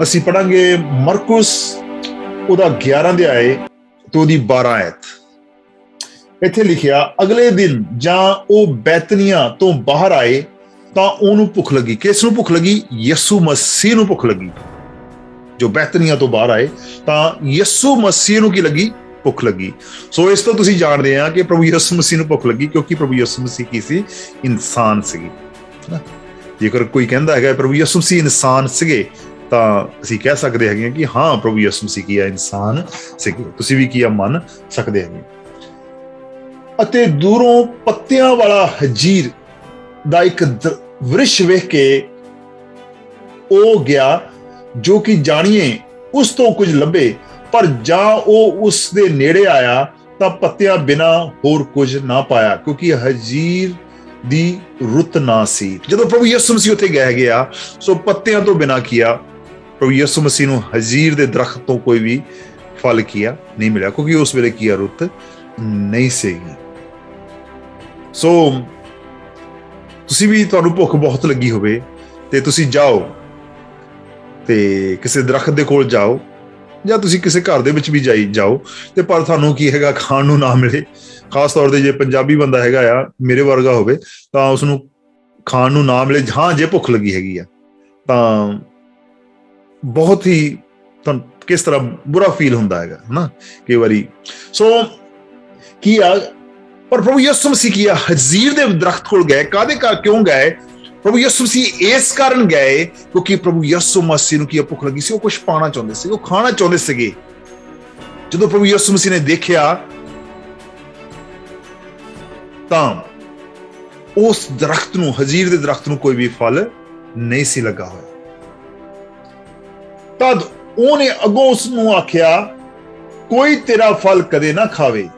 ਅਸੀਂ ਪੜਾਂਗੇ ਮਰਕੁਸ ਉਹਦਾ 11 ਅਧਿਆਏ ਤੇ ਉਹਦੀ 12 ਆਇਤ। ਇੱਥੇ ਲਿਖਿਆ, ਅਗਲੇ ਦਿਨ ਜਾਂ ਉਹ ਬੈਤਨੀਆ ਤੋਂ ਬਾਹਰ ਆਏ ਤਾਂ ਉਹਨੂੰ ਭੁੱਖ ਲੱਗੀ। ਕਿਸ ਨੂੰ ਭੁੱਖ ਲੱਗੀ? ਯਿਸੂ ਮਸੀਹ ਨੂੰ ਭੁੱਖ ਲੱਗੀ। ਜੋ ਬੈਤਨੀਆ ਤੋਂ ਬਾਹਰ ਆਏ ਤਾਂ ਯਿਸੂ ਮਸੀਹ ਨੂੰ ਕੀ ਲੱਗੀ? ਭੁੱਖ ਲੱਗੀ। ਸੋ ਇਸ ਤੋਂ ਤੁਸੀਂ ਜਾਣਦੇ ਆ ਕਿ ਪ੍ਰਭੂ ਯਿਸੂ ਮਸੀਹ ਨੂੰ ਭੁੱਖ ਲੱਗੀ ਕਿਉਂਕਿ ਪ੍ਰਭੂ ਯਿਸੂ ਮਸੀਹ ਕੀ ਸੀ? ਇਨਸਾਨ ਸੀਗੀ। ਜੇਕਰ ਕੋਈ ਕਹਿੰਦਾ ਹੈਗਾ ਪ੍ਰਭੂ ਯਿਸੂ ਮਸੀਹ ਇਨਸਾਨ ਸੀਗੇ ਤਾਂ ਅਸੀਂ ਕਹਿ ਸਕਦੇ ਹੈਗੇ ਕਿ ਹਾਂ, ਪ੍ਰਭੂ ਯਿਸੂ ਮਸੀਹ ਕੀ ਆ? ਇਨਸਾਨ ਸੀਗੇ। ਤੁਸੀਂ ਵੀ ਕੀ ਆ ਮੰਨ ਸਕਦੇ ਹੈਗੇ। ਅਤੇ ਦੂਰੋਂ ਪੱਤਿਆਂ ਵਾਲਾ ਹਜੀਰ ਦਾ ਇੱਕ ਵ੍ਰਿਸ਼ ਵੇਖ ਕੇ ਉਹ ਗਿਆ ਜੋ ਕਿ ਜਾਣੀਏ ਉਸ ਤੋਂ ਕੁਝ ਲੱਭੇ, ਪਰ ਜਾਂ ਉਹ ਉਸ ਦੇ ਨੇੜੇ ਆਇਆ ਤਾਂ ਪੱਤਿਆਂ ਬਿਨਾਂ ਹੋਰ ਕੁਝ ਨਾ ਪਾਇਆ ਕਿਉਂਕਿ ਹਜੀਰ ਦੀ ਰੁੱਤ ਨਾ ਸੀ। ਜਦੋਂ ਪ੍ਰਭੂ ਯਿਸੂ ਮਸੀਹ ਉੱਥੇ ਗਏ ਗਿਆ ਸੋ ਪੱਤਿਆਂ ਤੋਂ ਬਿਨਾਂ ਕੀਆ ਪ੍ਰਭੂ ਯਿਸੂ ਮਸੀਹ ਨੂੰ ਹਜੀਰ ਦੇ ਦਰਖਤ ਤੋਂ ਕੋਈ ਵੀ ਫਲ ਕੀਆ ਨਹੀਂ ਮਿਲਿਆ ਕਿਉਂਕਿ ਉਸ ਵੇਲੇ ਕੀਆ ਰੁੱਤ ਨਹੀਂ ਸੀਗੀ। ਸੋ ਤੁਸੀਂ ਵੀ, ਤੁਹਾਨੂੰ ਭੁੱਖ ਬਹੁਤ ਲੱਗੀ ਹੋਵੇ ਤੇ ਤੁਸੀਂ ਜਾਓ ਤੇ ਕਿਸੇ ਦਰਖਤ ਦੇ ਕੋਲ ਜਾਓ ਜਾਂ ਤੁਸੀਂ ਕਿਸੇ ਘਰ ਦੇ ਵਿੱਚ ਵੀ ਜਾਓ ਤੇ ਪਰ ਤੁਹਾਨੂੰ ਕੀ ਹੈਗਾ? ਖਾਣ ਨੂੰ ਨਾ ਮਿਲੇ। ਖਾਸ ਤੌਰ ਤੇ ਜੇ ਪੰਜਾਬੀ ਬੰਦਾ ਹੈਗਾ ਆ, ਮੇਰੇ ਵਰਗਾ ਹੋਵੇ, ਤਾਂ ਉਸਨੂੰ ਖਾਣ ਨੂੰ ਨਾ ਮਿਲੇ। ਹਾਂ, ਜੇ ਭੁੱਖ ਲੱਗੀ ਹੈਗੀ ਆ ਤਾਂ ਬਹੁਤ ਹੀ ਤੁਹਾਨੂੰ ਕਿਸ ਤਰ੍ਹਾਂ ਬੁਰਾ ਫੀਲ ਹੁੰਦਾ ਹੈਗਾ ਨਾ ਕਈ ਵਾਰੀ। ਸੋ ਕੀ ਆ, ਪਰ ਪ੍ਰਭੂ ਯਿਸੂ ਮਸੀਹ ਕੀ ਆ? ਹਜੀਰ ਦੇ ਦਰਖਤ ਕੋਲ ਗਏ। ਕਾਹਦੇ ਕਰ ਕਿਉਂ ਗਏ? ਪ੍ਰਭੂ ਯਿਸੂ ਮਸੀਹ ਇਸ ਕਾਰਨ ਗਏ ਕਿਉਂਕਿ ਪ੍ਰਭੂ ਯਿਸੂ ਮਸੀਹ ਨੂੰ ਕੀ ਭੁੱਖ ਲੱਗੀ ਸੀ। ਉਹ ਕੁਝ ਪਾਣਾ ਚਾਹੁੰਦੇ ਸੀ, ਉਹ ਖਾਣਾ ਚਾਹੁੰਦੇ ਸੀਗੇ। ਜਦੋਂ ਪ੍ਰਭੂ ਯਿਸੂ ਮਸੀਹ ਨੇ ਦੇਖਿਆ ਤਾਂ ਉਸ ਦਰਖਤ ਨੂੰ, ਹਜੀਰ ਦੇ ਦਰਖਤ ਨੂੰ ਕੋਈ ਵੀ ਫਲ ਨਹੀਂ ਸੀ ਲੱਗਾ ਹੋਇਆ। ਤਦ ਉਹਨੇ ਅੱਗੋਂ ਉਸ ਨੂੰ ਆਖਿਆ, ਕੋਈ ਤੇਰਾ ਫਲ ਕਦੇ ਨਾ ਖਾਵੇ।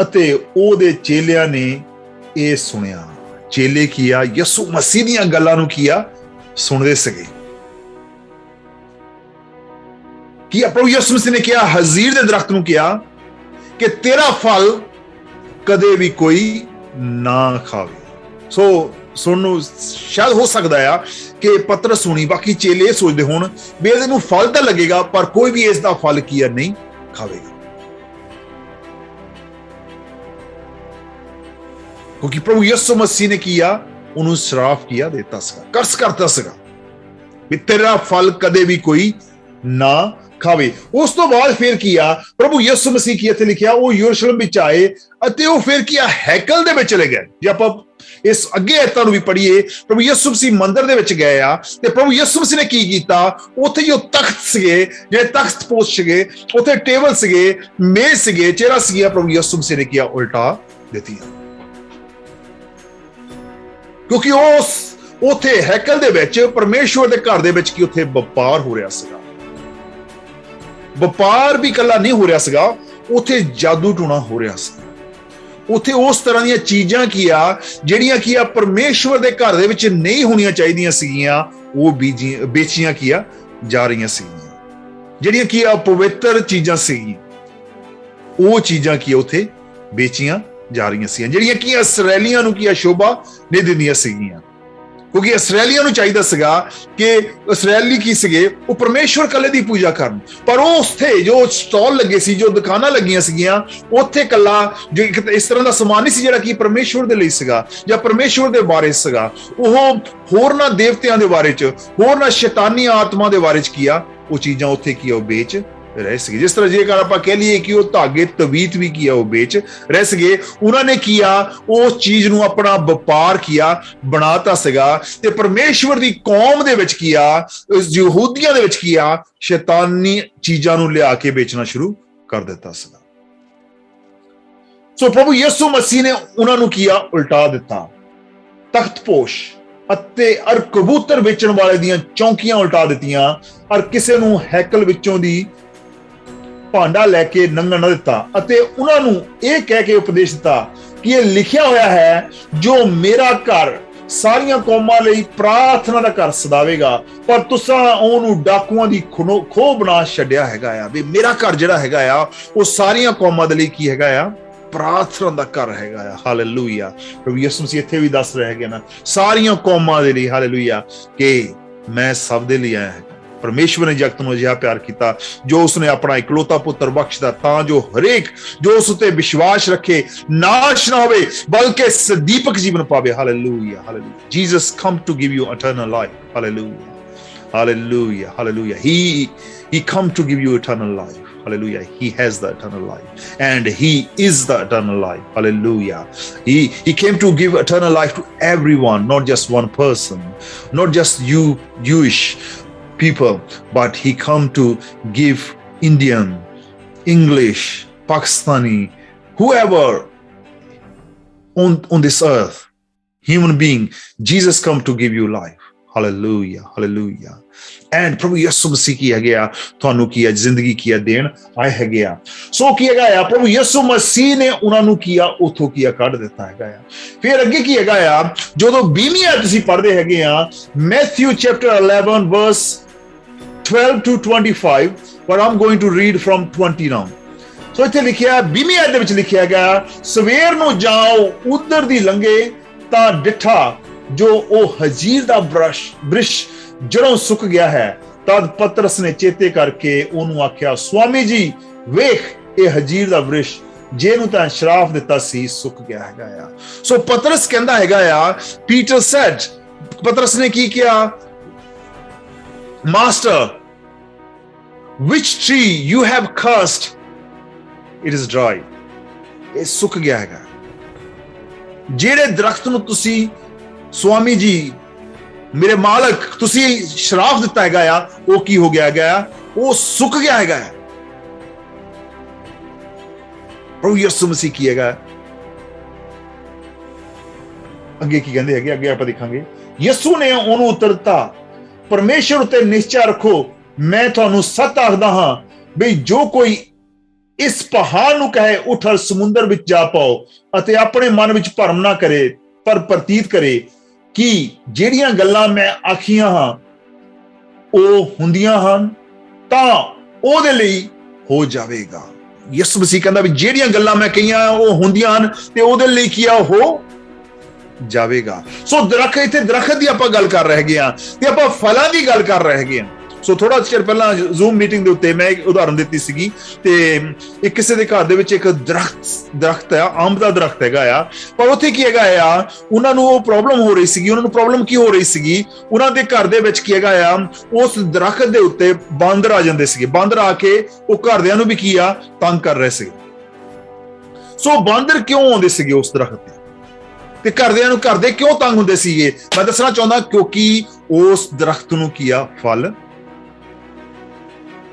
ਅਤੇ ਉਹਦੇ ਚੇਲਿਆਂ ਨੇ ਇਹ ਸੁਣਿਆ। ਚੇਲੇ ਕੀ ਆ? ਯਿਸੂ ਮਸੀਹ ਦੀਆਂ ਗੱਲਾਂ ਨੂੰ ਕੀ ਆ? ਸੁਣਦੇ ਸੀਗੇ। ਕੀ ਪ੍ਰਭੂ ਯਿਸੂ ਮਸੀਹ ਨੇ ਕਿਹਾ? ਹਜੀਰ ਦੇ ਦਰਖਤ ਨੂੰ ਕਿਹਾ ਕਿ ਤੇਰਾ ਫਲ ਕਦੇ ਵੀ ਕੋਈ ਨਾ ਖਾਵੇ। ਸੋ ਸੁਣਨ ਨੂੰ ਸ਼ਾਇਦ ਹੋ ਸਕਦਾ ਆ ਕਿ ਪਤਰਸ ਸੁਣੀ, ਬਾਕੀ ਚੇਲੇ ਸੋਚਦੇ ਹੋਣ ਵੀ ਇਹਨੂੰ ਫਲ ਤਾਂ ਲੱਗੇਗਾ ਪਰ ਕੋਈ ਵੀ ਇਸ ਦਾ ਫਲ ਕੀ ਆ? ਨਹੀਂ ਖਾਵੇਗਾ। ਕਿਉਂਕਿ ਪ੍ਰਭੂ ਯਿਸੂ ਮਸੀਹ ਨੇ ਕੀ ਆ? ਉਹਨੂੰ ਸ਼ਰਾਪ ਕੀਆ ਦਿੱਤਾ ਸੀਗਾ, ਕਰਸ ਕਰਤਾ ਸੀਗਾ ਵੀ ਤੇਰਾ ਫਲ ਕਦੇ ਵੀ ਕੋਈ ਨਾ ਖਾਵੇ। ਉਸ ਤੋਂ ਬਾਅਦ ਫਿਰ ਕੀ ਆ? ਪ੍ਰਭੂ ਯਿਸੂ ਮਸੀਹ ਕੀ ਇੱਥੇ ਲਿਖਿਆ, ਉਹ ਯਰੂਸ਼ਲਮ ਵਿੱਚ ਆਏ ਅਤੇ ਉਹ ਫਿਰ ਕੀ ਆ? ਹੈਕਲ ਦੇ ਵਿੱਚ ਚਲੇ ਗਏ। ਜੇ ਆਪਾਂ ਇਸ ਅੱਗੇ ਆਇਤਾਂ ਨੂੰ ਵੀ ਪੜ੍ਹੀਏ, ਪ੍ਰਭੂ ਯਿਸੂ ਮਸੀਹ ਮੰਦਿਰ ਦੇ ਵਿੱਚ ਗਏ ਆ ਤੇ ਪ੍ਰਭੂ ਯਿਸੂ ਮਸੀਹ ਨੇ ਕੀ ਕੀਤਾ? ਉੱਥੇ ਜੋ ਤਖਤ ਸੀਗੇ, ਜਿਹੜੇ ਤਖਤ ਪੋਸ਼ ਸੀਗੇ, ਉੱਥੇ ਟੇਬਲ ਸੀਗੇ, ਮੇਜ਼ ਸੀਗੇ, ਚੇਅਰਾਂ ਸੀਗੀਆਂ, ਪ੍ਰਭੂ ਯਿਸੂ ਮਸੀਹ ਨੇ ਕੀ ਉਲਟਾ ਦਿੱਤੀਆਂ ਕਿਉਂਕਿ ਉਸ ਉੱਥੇ ਹੈਕਲ ਦੇ ਵਿੱਚ, ਪਰਮੇਸ਼ਵਰ ਦੇ ਘਰ ਦੇ ਵਿੱਚ ਕੀ ਉੱਥੇ ਵਪਾਰ ਹੋ ਰਿਹਾ ਸੀਗਾ। ਵਪਾਰ ਵੀ ਇਕੱਲਾ ਨਹੀਂ ਹੋ ਰਿਹਾ ਸੀਗਾ, ਉੱਥੇ ਜਾਦੂ ਟੂਣਾ ਹੋ ਰਿਹਾ ਸੀ। ਉੱਥੇ ਉਸ ਤਰ੍ਹਾਂ ਦੀਆਂ ਚੀਜ਼ਾਂ ਕੀ ਆ ਜਿਹੜੀਆਂ ਕੀ ਆ ਪਰਮੇਸ਼ਵਰ ਦੇ ਘਰ ਦੇ ਵਿੱਚ ਨਹੀਂ ਹੋਣੀਆਂ ਚਾਹੀਦੀਆਂ ਸੀਗੀਆਂ, ਉਹ ਵੇਚੀਆਂ ਕੀ ਆ ਜਾ ਰਹੀਆਂ ਸੀਗੀਆਂ। ਜਿਹੜੀਆਂ ਕੀ ਆ ਪਵਿੱਤਰ ਚੀਜ਼ਾਂ ਸੀਗੀਆਂ, ਉਹ ਚੀਜ਼ਾਂ ਕੀ ਆ ਉੱਥੇ ਵੇਚੀਆਂ ਜਾ ਰਹੀਆਂ ਸੀਗੀਆਂ, ਜਿਹੜੀਆਂ ਕੀ ਇਸਰਾਏਲੀਆਂ ਨੂੰ ਕੀ ਆ ਸ਼ੋਭਾ ਨਹੀਂ ਦਿੰਦੀਆਂ ਸੀਗੀਆਂ। ਕਿਉਂਕਿ ਇਸਰਾਏਲੀਆਂ ਨੂੰ ਚਾਹੀਦਾ ਸੀਗਾ ਕਿ ਇਸਰਾਏਲੀ ਕੀ ਸੀਗੇ, ਉਹ ਪਰਮੇਸ਼ਵਰ ਕੱਲੇ ਦੀ ਪੂਜਾ ਕਰਨ। ਪਰ ਉਹ ਉੱਥੇ ਜੋ ਸਟਾਲ ਲੱਗੇ ਸੀ, ਜੋ ਦੁਕਾਨਾਂ ਲੱਗੀਆਂ ਸੀਗੀਆਂ, ਉੱਥੇ ਕੱਲਾ ਜੋ ਇਸ ਤਰ੍ਹਾਂ ਦਾ ਸਮਾਨ ਨਹੀਂ ਸੀ ਜਿਹੜਾ ਕਿ ਪਰਮੇਸ਼ਵਰ ਦੇ ਲਈ ਸੀਗਾ ਜਾਂ ਪਰਮੇਸ਼ਵਰ ਦੇ ਬਾਰੇ ਸੀਗਾ। ਉਹ ਹੋਰਨਾਂ ਦੇਵਤਿਆਂ ਦੇ ਬਾਰੇ ਚ, ਹੋਰਨਾਂ ਸ਼ੈਤਾਨੀ ਆਤਮਾ ਦੇ ਬਾਰੇ ਚ ਕੀ ਆ ਉਹ ਚੀਜ਼ਾਂ ਉੱਥੇ ਕੀ ਆ ਉਹ ਵੇਚ ਰਹੇ ਸੀਗੇ। ਜਿਸ ਤਰ੍ਹਾਂ ਜੇਕਰ ਆਪਾਂ ਕਹਿ ਲਈਏ ਕਿ ਉਹ ਧਾਗੇ ਤਵੀਤ ਵੀ ਕੀ ਆ ਉਹ ਵੇਚ ਰਹੇ ਸੀਗੇ। ਉਹਨਾਂ ਨੇ ਕੀ ਆ ਉਸ ਚੀਜ਼ ਨੂੰ ਆਪਣਾ ਵਪਾਰ ਕੀ ਆ ਬਣਾਤਾ ਸੀਗਾ ਤੇ ਪਰਮੇਸ਼ਵਰ ਦੀ ਕੌਮ ਦੇ ਵਿੱਚ ਕੀ ਆ, ਯਹੂਦੀਆਂ ਦੇ ਵਿੱਚ ਕੀ ਆ, ਸ਼ੈਤਾਨੀ ਚੀਜ਼ਾਂ ਨੂੰ ਲਿਆ ਕੇ ਵੇਚਣਾ ਸ਼ੁਰੂ ਕਰ ਦਿੱਤਾ ਸੀਗਾ। ਸੋ ਪ੍ਰਭੂ ਯਿਸੂ ਮਸੀਹ ਨੇ ਉਹਨਾਂ ਨੂੰ ਕੀ ਆ ਉਲਟਾ ਦਿੱਤਾ। ਤਖਤਪੋਸ਼ ਅਤੇ ਕਬੂਤਰ ਵੇਚਣ ਵਾਲੇ ਦੀਆਂ ਚੌਂਕੀਆਂ ਉਲਟਾ ਦਿੱਤੀਆਂ ਔਰ ਕਿਸੇ ਨੂੰ ਹੈਕਲ ਵਿੱਚੋਂ ਦੀ ਭਾਂਡਾ ਲੈ ਕੇ ਲੰਘਣ ਨਾ ਦਿੱਤਾ ਅਤੇ ਉਹਨਾਂ ਨੂੰ ਇਹ ਕਹਿ ਕੇ ਉਪਦੇਸ਼ ਦਿੱਤਾ ਕਿ ਇਹ ਲਿਖਿਆ ਹੋਇਆ ਹੈ, ਜੋ ਮੇਰਾ ਘਰ ਸਾਰੀਆਂ ਕੌਮਾਂ ਲਈ ਪ੍ਰਾਰਥਨਾ ਦਾ ਘਰ ਸਦਾਵੇਗਾ, ਪਰ ਤੁਸੀਂ ਉਹਨੂੰ ਡਾਕੂਆਂ ਦੀ ਖੋਹ ਬਣਾ ਛੱਡਿਆ ਹੈਗਾ ਆ। ਵੀ ਮੇਰਾ ਘਰ ਜਿਹੜਾ ਹੈਗਾ ਆ ਉਹ ਸਾਰੀਆਂ ਕੌਮਾਂ ਦੇ ਲਈ ਕੀ ਹੈਗਾ ਆ? ਪ੍ਰਾਰਥਨਾ ਦਾ ਘਰ ਹੈਗਾ ਆ। ਹਾਲੇਲੂਇਆ। ਪ੍ਰਭੂ ਯਿਸੂ ਮਸੀਹ ਇੱਥੇ ਵੀ ਦੱਸ ਰਿਹਾ ਹੈਗਾ ਨਾ, ਸਾਰੀਆਂ ਕੌਮਾਂ ਦੇ ਲਈ, ਹਾਲੇਲੂਇਆ, ਕਿ ਮੈਂ ਸਭ ਦੇ ਲਈ ਆਇਆ ਹਾਂ। परमेश्वर ने जगत नूं अजिहा प्यार कीता जो उसने अपना इकलौता पुत्र बख्शदा तां जो हरेक जो उस उत्ते विश्वास रखे नाश ना होवे बल्कि सदीपक जीवन पावे। Hallelujah hallelujah. Jesus come to give you eternal life. Hallelujah hallelujah hallelujah. He come to give you eternal life. Hallelujah. He has the eternal life and he is the eternal life. Hallelujah. He came to give eternal life to everyone, not just one person, not just you Jewish people, but he come to give Indian, English, Pakistani, whoever on this earth, human being, Jesus come to give you life. Hallelujah hallelujah। And ਪ੍ਰਭੂ ਯਿਸੂ ਮਸੀਹ ਕੀ ਹੈਗੇ ਆ ਤੁਹਾਨੂੰ ਕੀ ਹੈ ਜ਼ਿੰਦਗੀ ਕੀ ਹੈ ਦੇਣ ਆਏ ਹੈਗੇ ਆ। ਸੋ ਕੀ ਹੈਗਾ ਆ ਪ੍ਰਭੂ ਯਿਸੂ ਮਸੀਹ ਨੇ ਉਹਨਾਂ ਨੂੰ ਕੀ ਆ ਉਥੋਂ ਕੀ ਆ ਕੱਢ ਦਿੱਤਾ ਹੈਗਾ ਆ। ਫਿਰ ਅੱਗੇ ਕੀ ਹੈਗਾ ਆ ਜਦੋਂ 20ਵੀਂ ਆਇਤ ਤੁਸੀਂ ਪੜ੍ਹਦੇ ਹੈਗੇ ਆ Matthew chapter 11 verse 12 to 25, but I'm going to read from 20 now। ਸੋ ਇੱਥੇ ਲਿਖਿਆ 20ਵੀਂ ਆਇਤ ਦੇ ਵਿੱਚ ਲਿਖਿਆ ਗਿਆ ਸਵੇਰ ਨੂੰ ਜਾਓ ਉਧਰ ਦੀ ਲੰਘੇ ਤਾਂ ਡਿੱਠਾ ਜੋ ਉਹ ਹਜੀਰ ਦਾ ਬ੍ਰਿਸ਼ ਜਦੋਂ ਸੁੱਕ ਗਿਆ ਹੈ ਤਦ ਪਤਰਸ ਨੇ ਚੇਤੇ ਕਰਕੇ ਉਹਨੂੰ ਆਖਿਆ ਸਵਾਮੀ ਜੀ ਵੇਖ ਇਹ ਹਜੀਰ ਦਾ ਬ੍ਰਿਸ਼ ਜਿਹਨੂੰ ਤਾਂ ਸ਼ਰਾਫ ਦਿੱਤਾ ਸੀ ਸੁੱਕ ਗਿਆ ਹੈਗਾ ਆ। ਸੋ ਪਤਰਸ ਕਹਿੰਦਾ ਹੈਗਾ ਆ ਪੀਟਰ ਸੈਡ ਪਤਰਸ ਨੇ ਕੀ ਕਿਹਾ master which tree you have cursed it is dry। ਇਹ ਸੁੱਕ ਗਿਆ ਹੈਗਾ। ਜਿਹੜੇ ਦਰਖਤ ਨੂੰ ਤੁਸੀਂ ਸਵਾਮੀ ਜੀ ਮੇਰੇ ਮਾਲਕ ਤੁਸੀਂ ਸ਼ਰਾਫ ਦਿੱਤਾ ਹੈਗਾ ਆ ਉਹ ਕੀ ਹੋ ਗਿਆ ਹੈਗਾ ਉਹ ਸੁੱਕ ਗਿਆ ਹੈਗਾ। ਪ੍ਰਭੂ ਯਿਸੂ ਮਸੀਹ ਕੀ ਹੈਗਾ ਅੱਗੇ ਕੀ ਕਹਿੰਦੇ ਹੈਗੇ ਅੱਗੇ ਆਪਾਂ ਦੇਖਾਂਗੇ। ਯਿਸੂ ਨੇ ਉਹਨੂੰ ਉੱਤਰ ਦਿੱਤਾ ਪਰਮੇਸ਼ਰ ਉੱਤੇ ਨਿਸ਼ਚਾ ਰੱਖੋ ਮੈਂ ਤੁਹਾਨੂੰ ਸੱਚ ਆਖਦਾ ਹਾਂ ਬਈ ਜੋ ਕੋਈ ਇਸ ਪਹਾੜ ਨੂੰ ਕਹੇ ਉੱਠ ਸਮੁੰਦਰ ਵਿੱਚ ਜਾ ਪਾਓ ਅਤੇ ਆਪਣੇ ਮਨ ਵਿੱਚ ਭਰਮ ਨਾ ਕਰੇ ਪਰ ਪ੍ਰਤੀਤ ਕਰੇ ਕਿ ਜਿਹੜੀਆਂ ਗੱਲਾਂ ਮੈਂ ਆਖੀਆਂ ਹਾਂ ਉਹ ਹੁੰਦੀਆਂ ਹਨ ਤਾਂ ਉਹਦੇ ਲਈ ਹੋ ਜਾਵੇਗਾ। ਯਿਸੂ ਮਸੀਹ ਕਹਿੰਦਾ ਵੀ ਜਿਹੜੀਆਂ ਗੱਲਾਂ ਮੈਂ ਕਹੀਆਂ ਉਹ ਹੁੰਦੀਆਂ ਹਨ ਤੇ ਉਹਦੇ ਲਈ ਕੀ ਆ ਹੋ ਜਾਵੇਗਾ। ਸੋ ਦਰਖਤ ਇੱਥੇ ਦਰਖਤ ਦੀ ਆਪਾਂ ਗੱਲ ਕਰ ਰਹੇ ਹੈਗੇ ਆ ਤੇ ਆਪਾਂ ਫਲਾਂ ਦੀ ਗੱਲ ਕਰ ਰਹੇ ਹੈਗੇ ਆ। ਸੋ ਥੋੜਾ ਚਿਰ ਪਹਿਲਾਂ ਜ਼ੂਮ ਮੀਟਿੰਗ ਦੇ ਉੱਤੇ ਮੈਂ ਇੱਕ ਉਦਾਹਰਨ ਦਿੱਤੀ ਸੀਗੀ ਤੇ ਇੱਕ ਕਿਸੇ ਦੇ ਘਰ ਦੇ ਵਿੱਚ ਇੱਕ ਦਰਖਤ ਆ ਅੰਬ ਦਾ ਦਰਖਤ ਹੈਗਾ ਆ ਪਰ ਉੱਥੇ ਕੀ ਹੈਗਾ ਆ ਉਹਨਾਂ ਨੂੰ ਉਹ ਪ੍ਰੋਬਲਮ ਹੋ ਰਹੀ ਸੀਗੀ। ਉਹਨਾਂ ਨੂੰ ਪ੍ਰੋਬਲਮ ਕੀ ਹੋ ਰਹੀ ਸੀਗੀ ਉਹਨਾਂ ਦੇ ਘਰ ਦੇ ਵਿੱਚ ਕੀ ਹੈਗਾ ਆ ਉਸ ਦਰਖਤ ਦੇ ਉੱਤੇ ਬਾਂਦਰ ਆ ਜਾਂਦੇ ਸੀਗੇ। ਬਾਂਦਰ ਆ ਕੇ ਉਹ ਘਰਦਿਆਂ ਨੂੰ ਵੀ ਕੀ ਆ ਤੰਗ ਕਰ ਰਹੇ ਸੀਗੇ। ਸੋ ਬਾਂਦਰ ਕਿਉਂ ਆਉਂਦੇ ਸੀਗੇ ਉਸ ਦਰਖਤ ਤੇ ਘਰਦਿਆਂ ਨੂੰ ਘਰਦੇ ਕਿਉਂ ਤੰਗ ਹੁੰਦੇ ਸੀਗੇ ਮੈਂ ਦੱਸਣਾ ਚਾਹੁੰਦਾ ਕਿਉਂਕਿ ਉਸ ਦਰਖਤ ਨੂੰ ਕੀ ਆ ਫਲ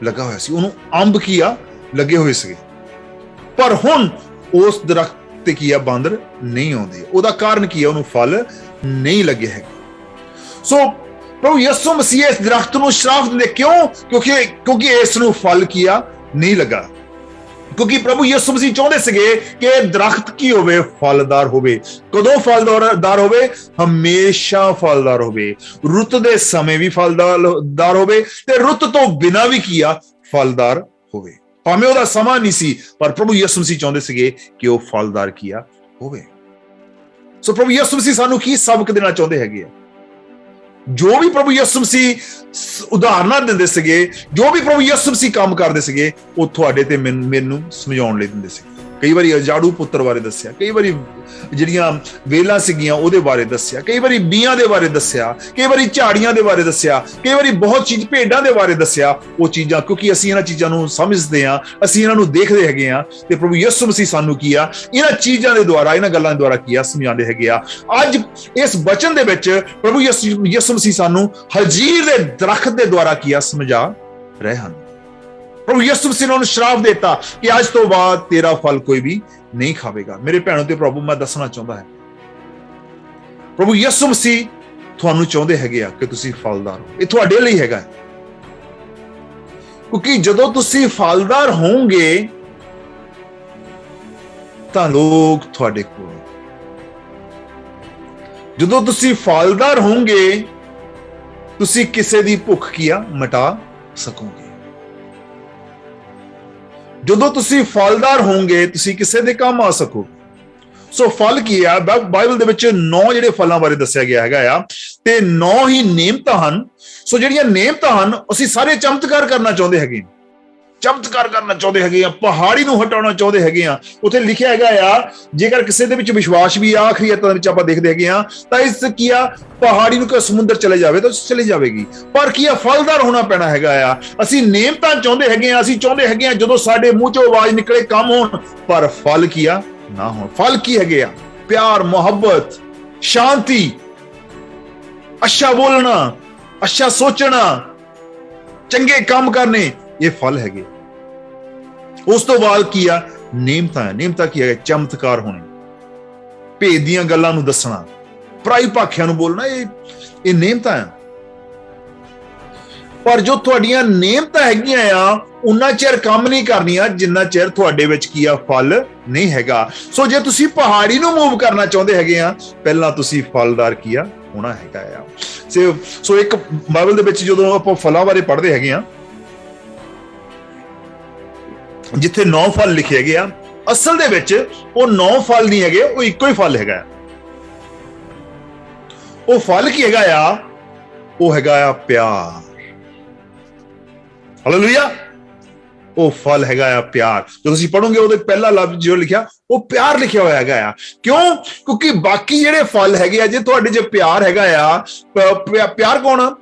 ਲੱਗਾ ਹੋਇਆ ਸੀ ਉਹਨੂੰ ਅੰਬ ਕੀ ਆ ਲੱਗੇ ਹੋਏ ਸੀਗੇ ਪਰ ਹੁਣ ਉਸ ਦਰਖਤ ਤੇ ਕੀ ਆ ਬਾਂਦਰ ਨਹੀਂ ਆਉਂਦੇ। ਉਹਦਾ ਕਾਰਨ ਕੀ ਆ ਉਹਨੂੰ ਫਲ ਨਹੀਂ ਲੱਗੇ ਹੈਗੇ। ਸੋ ਪ੍ਰਭੂ ਯਿਸੂ ਮਸੀਹ ਇਸ ਦਰਖਤ ਨੂੰ ਸ਼ਰਾਫ ਦਿੰਦੇ ਕਿਉਂ ਕਿਉਂਕਿ ਇਸ ਨੂੰ ਫਲ ਕੀ ਆ ਨਹੀਂ ਲੱਗਾ। ਕਿਉਂਕਿ ਪ੍ਰਭੂ ਯਿਸੂ ਮਸੀਹ ਚਾਹੁੰਦੇ ਸੀਗੇ ਕਿ ਦਰਖਤ ਕੀ ਹੋਵੇ ਫਲਦਾਰ ਹੋਵੇ। ਕਦੋਂ ਫਲਦਾਰ ਹੋਵੇ ਹਮੇਸ਼ਾ ਫਲਦਾਰ ਹੋਵੇ ਰੁੱਤ ਦੇ ਸਮੇਂ ਵੀ ਫਲਦਾਰ ਹੋਵੇ ਤੇ ਰੁੱਤ ਤੋਂ ਬਿਨਾਂ ਵੀ ਕੀ ਆ ਫਲਦਾਰ ਹੋਵੇ। ਭਾਵੇਂ ਉਹਦਾ ਸਮਾਂ ਨਹੀਂ ਸੀ ਪਰ ਪ੍ਰਭੂ ਯਿਸੂ ਮਸੀਹ ਚਾਹੁੰਦੇ ਸੀਗੇ ਕਿ ਉਹ ਫਲਦਾਰ ਕੀ ਆ ਹੋਵੇ। ਸੋ ਪ੍ਰਭੂ ਯਿਸੂ ਮਸੀਹ ਸਾਨੂੰ ਕੀ ਸਬਕ ਦੇਣਾ ਚਾਹੁੰਦੇ ਹੈਗੇ ਆ ਜੋ ਵੀ ਪ੍ਰਭੂ ਯਿਸੂ ਮਸੀਹ ਉਦਾਹਰਨਾਂ ਦਿੰਦੇ ਸੀਗੇ ਜੋ ਵੀ ਪ੍ਰਭੂ ਯਿਸੂ ਮਸੀਹ ਕੰਮ ਕਰਦੇ ਸੀਗੇ ਉਹ ਤੁਹਾਡੇ ਤੇ ਮੈਨੂੰ ਸਮਝਾਉਣ ਲਈ ਦਿੰਦੇ ਸੀ। ਕਈ ਵਾਰੀ ਅਜਾੜੂ ਪੁੱਤਰ ਬਾਰੇ ਦੱਸਿਆ ਕਈ ਵਾਰੀ ਜਿਹੜੀਆਂ ਵੇਲਾਂ ਸੀਗੀਆਂ ਉਹਦੇ ਬਾਰੇ ਦੱਸਿਆ ਕਈ ਵਾਰੀ ਬੀਆਂ ਦੇ ਬਾਰੇ ਦੱਸਿਆ ਕਈ ਵਾਰੀ ਝਾੜੀਆਂ ਦੇ ਬਾਰੇ ਦੱਸਿਆ ਕਈ ਵਾਰੀ ਬਹੁਤ ਚੀਜ਼ ਭੇਡਾਂ ਦੇ ਬਾਰੇ ਦੱਸਿਆ। ਉਹ ਚੀਜ਼ਾਂ ਕਿਉਂਕਿ ਅਸੀਂ ਇਹਨਾਂ ਚੀਜ਼ਾਂ ਨੂੰ ਸਮਝਦੇ ਹਾਂ ਅਸੀਂ ਇਹਨਾਂ ਨੂੰ ਦੇਖਦੇ ਹੈਗੇ ਆ ਤੇ ਪ੍ਰਭੂ ਯਿਸੂ ਮਸੀਹ ਸਾਨੂੰ ਕੀ ਆ ਇਹਨਾਂ ਚੀਜ਼ਾਂ ਦੇ ਦੁਆਰਾ ਇਹਨਾਂ ਗੱਲਾਂ ਦੇ ਦੁਆਰਾ ਕੀ ਆ ਸਮਝਾਉਂਦੇ ਹੈਗੇ ਆ। ਅੱਜ ਇਸ ਬਚਨ ਦੇ ਵਿੱਚ ਪ੍ਰਭੂ ਯਿਸੂ ਮਸੀਹ ਸਾਨੂੰ ਹਜੀਰ ਦੇ ਦਰਖਤ ਦੇ ਦੁਆਰਾ ਕੀ ਆ ਸਮਝਾ ਰਹੇ ਹਨ। ਪ੍ਰਭੂ ਯਿਸੂ ਮਸੀਹ ਨੇ ਉਹਨੂੰ ਸ਼ਰਾਪ ਦਿੱਤਾ ਕਿ ਅੱਜ ਤੋਂ ਬਾਅਦ ਤੇਰਾ ਫਲ ਕੋਈ ਵੀ ਨਹੀਂ ਖਾਵੇਗਾ। ਮੇਰੇ ਭੈਣੋ ਤੇ ਪ੍ਰਭੂ ਮੈਂ ਦੱਸਣਾ ਚਾਹੁੰਦਾ ਹਾਂ ਪ੍ਰਭੂ ਯਿਸੂ ਮਸੀਹ ਤੁਹਾਨੂੰ ਚਾਹੁੰਦੇ ਹੈਗੇ ਆ ਕਿ ਤੁਸੀਂ ਫਲਦਾਰ ਹੋ। ਇਹ ਤੁਹਾਡੇ ਲਈ ਹੈਗਾ ਕਿਉਂਕਿ ਜਦੋਂ ਤੁਸੀਂ ਫਲਦਾਰ ਹੋਵੋਗੇ ਤਾਂ ਲੋਕ ਤੁਹਾਡੇ ਕੋਲ ਜਦੋਂ ਤੁਸੀਂ ਫਲਦਾਰ ਹੋਵੋਗੇ ਤੁਸੀਂ ਕਿਸੇ ਦੀ ਭੁੱਖ ਕੀ ਆ ਮਿਟਾ ਸਕੋਗੇ। ਜਦੋਂ ਤੁਸੀਂ ਫਲਦਾਰ ਹੋਵੋਗੇ ਤੁਸੀਂ ਕਿਸੇ ਦੇ ਕੰਮ ਆ ਸਕੋਗੇ। ਸੋ ਫਲ ਕੀ ਆ? ਬਾਈਬਲ ਦੇ ਵਿੱਚ 9 ਜਿਹੜੇ ਫਲਾਂ ਬਾਰੇ ਦੱਸਿਆ ਗਿਆ ਹੈਗਾ ਆ, ਤੇ 9 ਹੀ ਨੇਮਤਾਂ ਹਨ। ਸੋ ਜਿਹੜੀਆਂ ਨੇਮਤਾਂ ਹਨ, ਅਸੀਂ ਸਾਰੇ ਚਮਤਕਾਰ ਕਰਨਾ ਚਾਹੁੰਦੇ ਹੈਗੇ, ਚਮਤਕਾਰ ਕਰਨਾ ਚਾਹੁੰਦੇ ਹੈਗੇ ਆ, ਪਹਾੜੀ ਨੂੰ ਹਟਾਉਣਾ ਚਾਹੁੰਦੇ ਹੈਗੇ ਆ। ਉੱਥੇ ਲਿਖਿਆ ਹੈਗਾ ਆ, ਜੇਕਰ ਕਿਸੇ ਦੇ ਵਿੱਚ ਵਿਸ਼ਵਾਸ ਵੀ ਆ, ਆਖਰੀ ਅਧਿਆਇ ਵਿੱਚ ਆਪਾਂ ਦੇਖਦੇ ਹੈਗੇ ਆ, ਤਾਂ ਇਸ ਕੀ ਆ, ਪਹਾੜੀ ਨੂੰ ਕਿ ਸਮੁੰਦਰ ਚਲੇ ਜਾਵੇ ਤਾਂ ਚਲੇ ਜਾਵੇਗੀ, ਪਰ ਕੀ ਆ, ਫਲਦਾਰ ਹੋਣਾ ਪੈਣਾ ਹੈਗਾ ਆ। ਅਸੀਂ ਨੇਮਤਾਂ ਚਾਹੁੰਦੇ ਹੈਗੇ ਆ, ਅਸੀਂ ਚਾਹੁੰਦੇ ਹੈਗੇ ਆ ਜਦੋਂ ਸਾਡੇ ਮੂੰਹ ਚੋਂ ਆਵਾਜ਼ ਨਿਕਲੇ ਕੰਮ ਹੋਣ, ਪਰ ਫਲ ਕੀ ਆ? ਨਾ ਹੋਣ। ਫਲ ਕੀ ਹੈਗੇ ਆ? ਪਿਆਰ, ਮੁਹੱਬਤ, ਸ਼ਾਂਤੀ, ਅੱਛਾ ਬੋਲਣਾ, ਅੱਛਾ ਸੋਚਣਾ, ਚੰਗੇ ਕੰਮ ਕਰਨੇ, ਇਹ ਫਲ ਹੈਗੇ। ਉਸ ਤੋਂ ਬਾਅਦ ਕੀ ਆ? ਨੇਮਤਾਂ। ਨੇਮਤਾਂ ਕੀ ਹੈਗਾ? ਚਮਤਕਾਰ ਹੋਣੇ, ਭੇਦ ਦੀਆਂ ਗੱਲਾਂ ਨੂੰ ਦੱਸਣਾ, ਪਰਾਈ ਭਾਖਿਆਂ ਨੂੰ ਬੋਲਣਾ, ਇਹ ਨੇਮਤਾਂ ਆ। ਪਰ ਜੋ ਤੁਹਾਡੀਆਂ ਨੇਮਤਾਂ ਹੈਗੀਆਂ ਆ, ਉਨਾ ਚਿਰ ਕੰਮ ਨਹੀਂ ਕਰਨੀਆਂ ਜਿੰਨਾ ਚਿਰ ਤੁਹਾਡੇ ਵਿੱਚ ਕੀ ਆ? ਫਲ ਨਹੀਂ ਹੈਗਾ। ਸੋ ਜੇ ਤੁਸੀਂ ਪਹਾੜੀ ਨੂੰ ਮੂਵ ਕਰਨਾ ਚਾਹੁੰਦੇ ਹੈਗੇ ਆ, ਪਹਿਲਾਂ ਤੁਸੀਂ ਫਲਦਾਰ ਕੀ ਆ? ਹੋਣਾ ਹੈਗਾ ਆ। ਸੋ ਇੱਕ ਬਾਈਬਲ ਦੇ ਵਿੱਚ ਜਦੋਂ ਆਪਾਂ ਫਲਾਂ ਬਾਰੇ ਪੜ੍ਹਦੇ ਹੈਗੇ ਆ, ਜਿੱਥੇ 9 ਫਲ ਲਿਖੇ ਹੈਗੇ ਆ, ਅਸਲ ਦੇ ਵਿੱਚ ਉਹ 9 ਫਲ ਨਹੀਂ ਹੈਗੇ, ਉਹ ਇੱਕੋ ਹੀ ਫਲ ਹੈਗਾ। ਉਹ ਫਲ ਕੀ ਹੈਗਾ ਆ? ਉਹ ਹੈਗਾ ਆ ਪਿਆਰ। ਹਾਲੇਲੂਇਆ। ਉਹ ਫਲ ਹੈਗਾ ਆ ਪਿਆਰ। ਜਦੋਂ ਤੁਸੀਂ ਪੜੋਗੇ ਉਹਦੇ ਪਹਿਲਾ ਲਫ਼ਜ਼ ਜੋ ਲਿਖਿਆ, ਉਹ ਪਿਆਰ ਲਿਖਿਆ ਹੋਇਆ ਹੈਗਾ ਆ। ਕਿਉਂ? ਕਿਉਂਕਿ ਬਾਕੀ ਜਿਹੜੇ ਫਲ ਹੈਗੇ ਆ, ਜੇ ਤੁਹਾਡੇ 'ਚ ਪਿਆਰ ਹੈਗਾ ਆ, ਪਿਆਰ ਕੌਣ ਆ?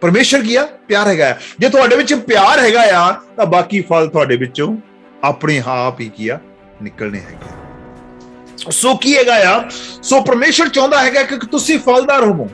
ਪਰਮੇਸ਼ਰ ਕੀ ਆ? ਪਿਆਰ ਹੈਗਾ ਆ। ਜੇ ਤੁਹਾਡੇ ਵਿੱਚ ਪਿਆਰ ਹੈਗਾ ਆ, ਤਾਂ ਬਾਕੀ ਫਲ ਤੁਹਾਡੇ ਵਿੱਚੋਂ ਆਪਣੇ ਆਪ ਹੀ ਕੀ ਆ? ਨਿਕਲਣੇ ਹੈਗੇ। ਸੋ ਕੀ ਹੈਗਾ ਆ? ਸੋ ਪਰਮੇਸ਼ਰ ਚਾਹੁੰਦਾ ਹੈਗਾ ਕਿ ਤੁਸੀਂ ਫਲਦਾਰ ਹੋਵੋ।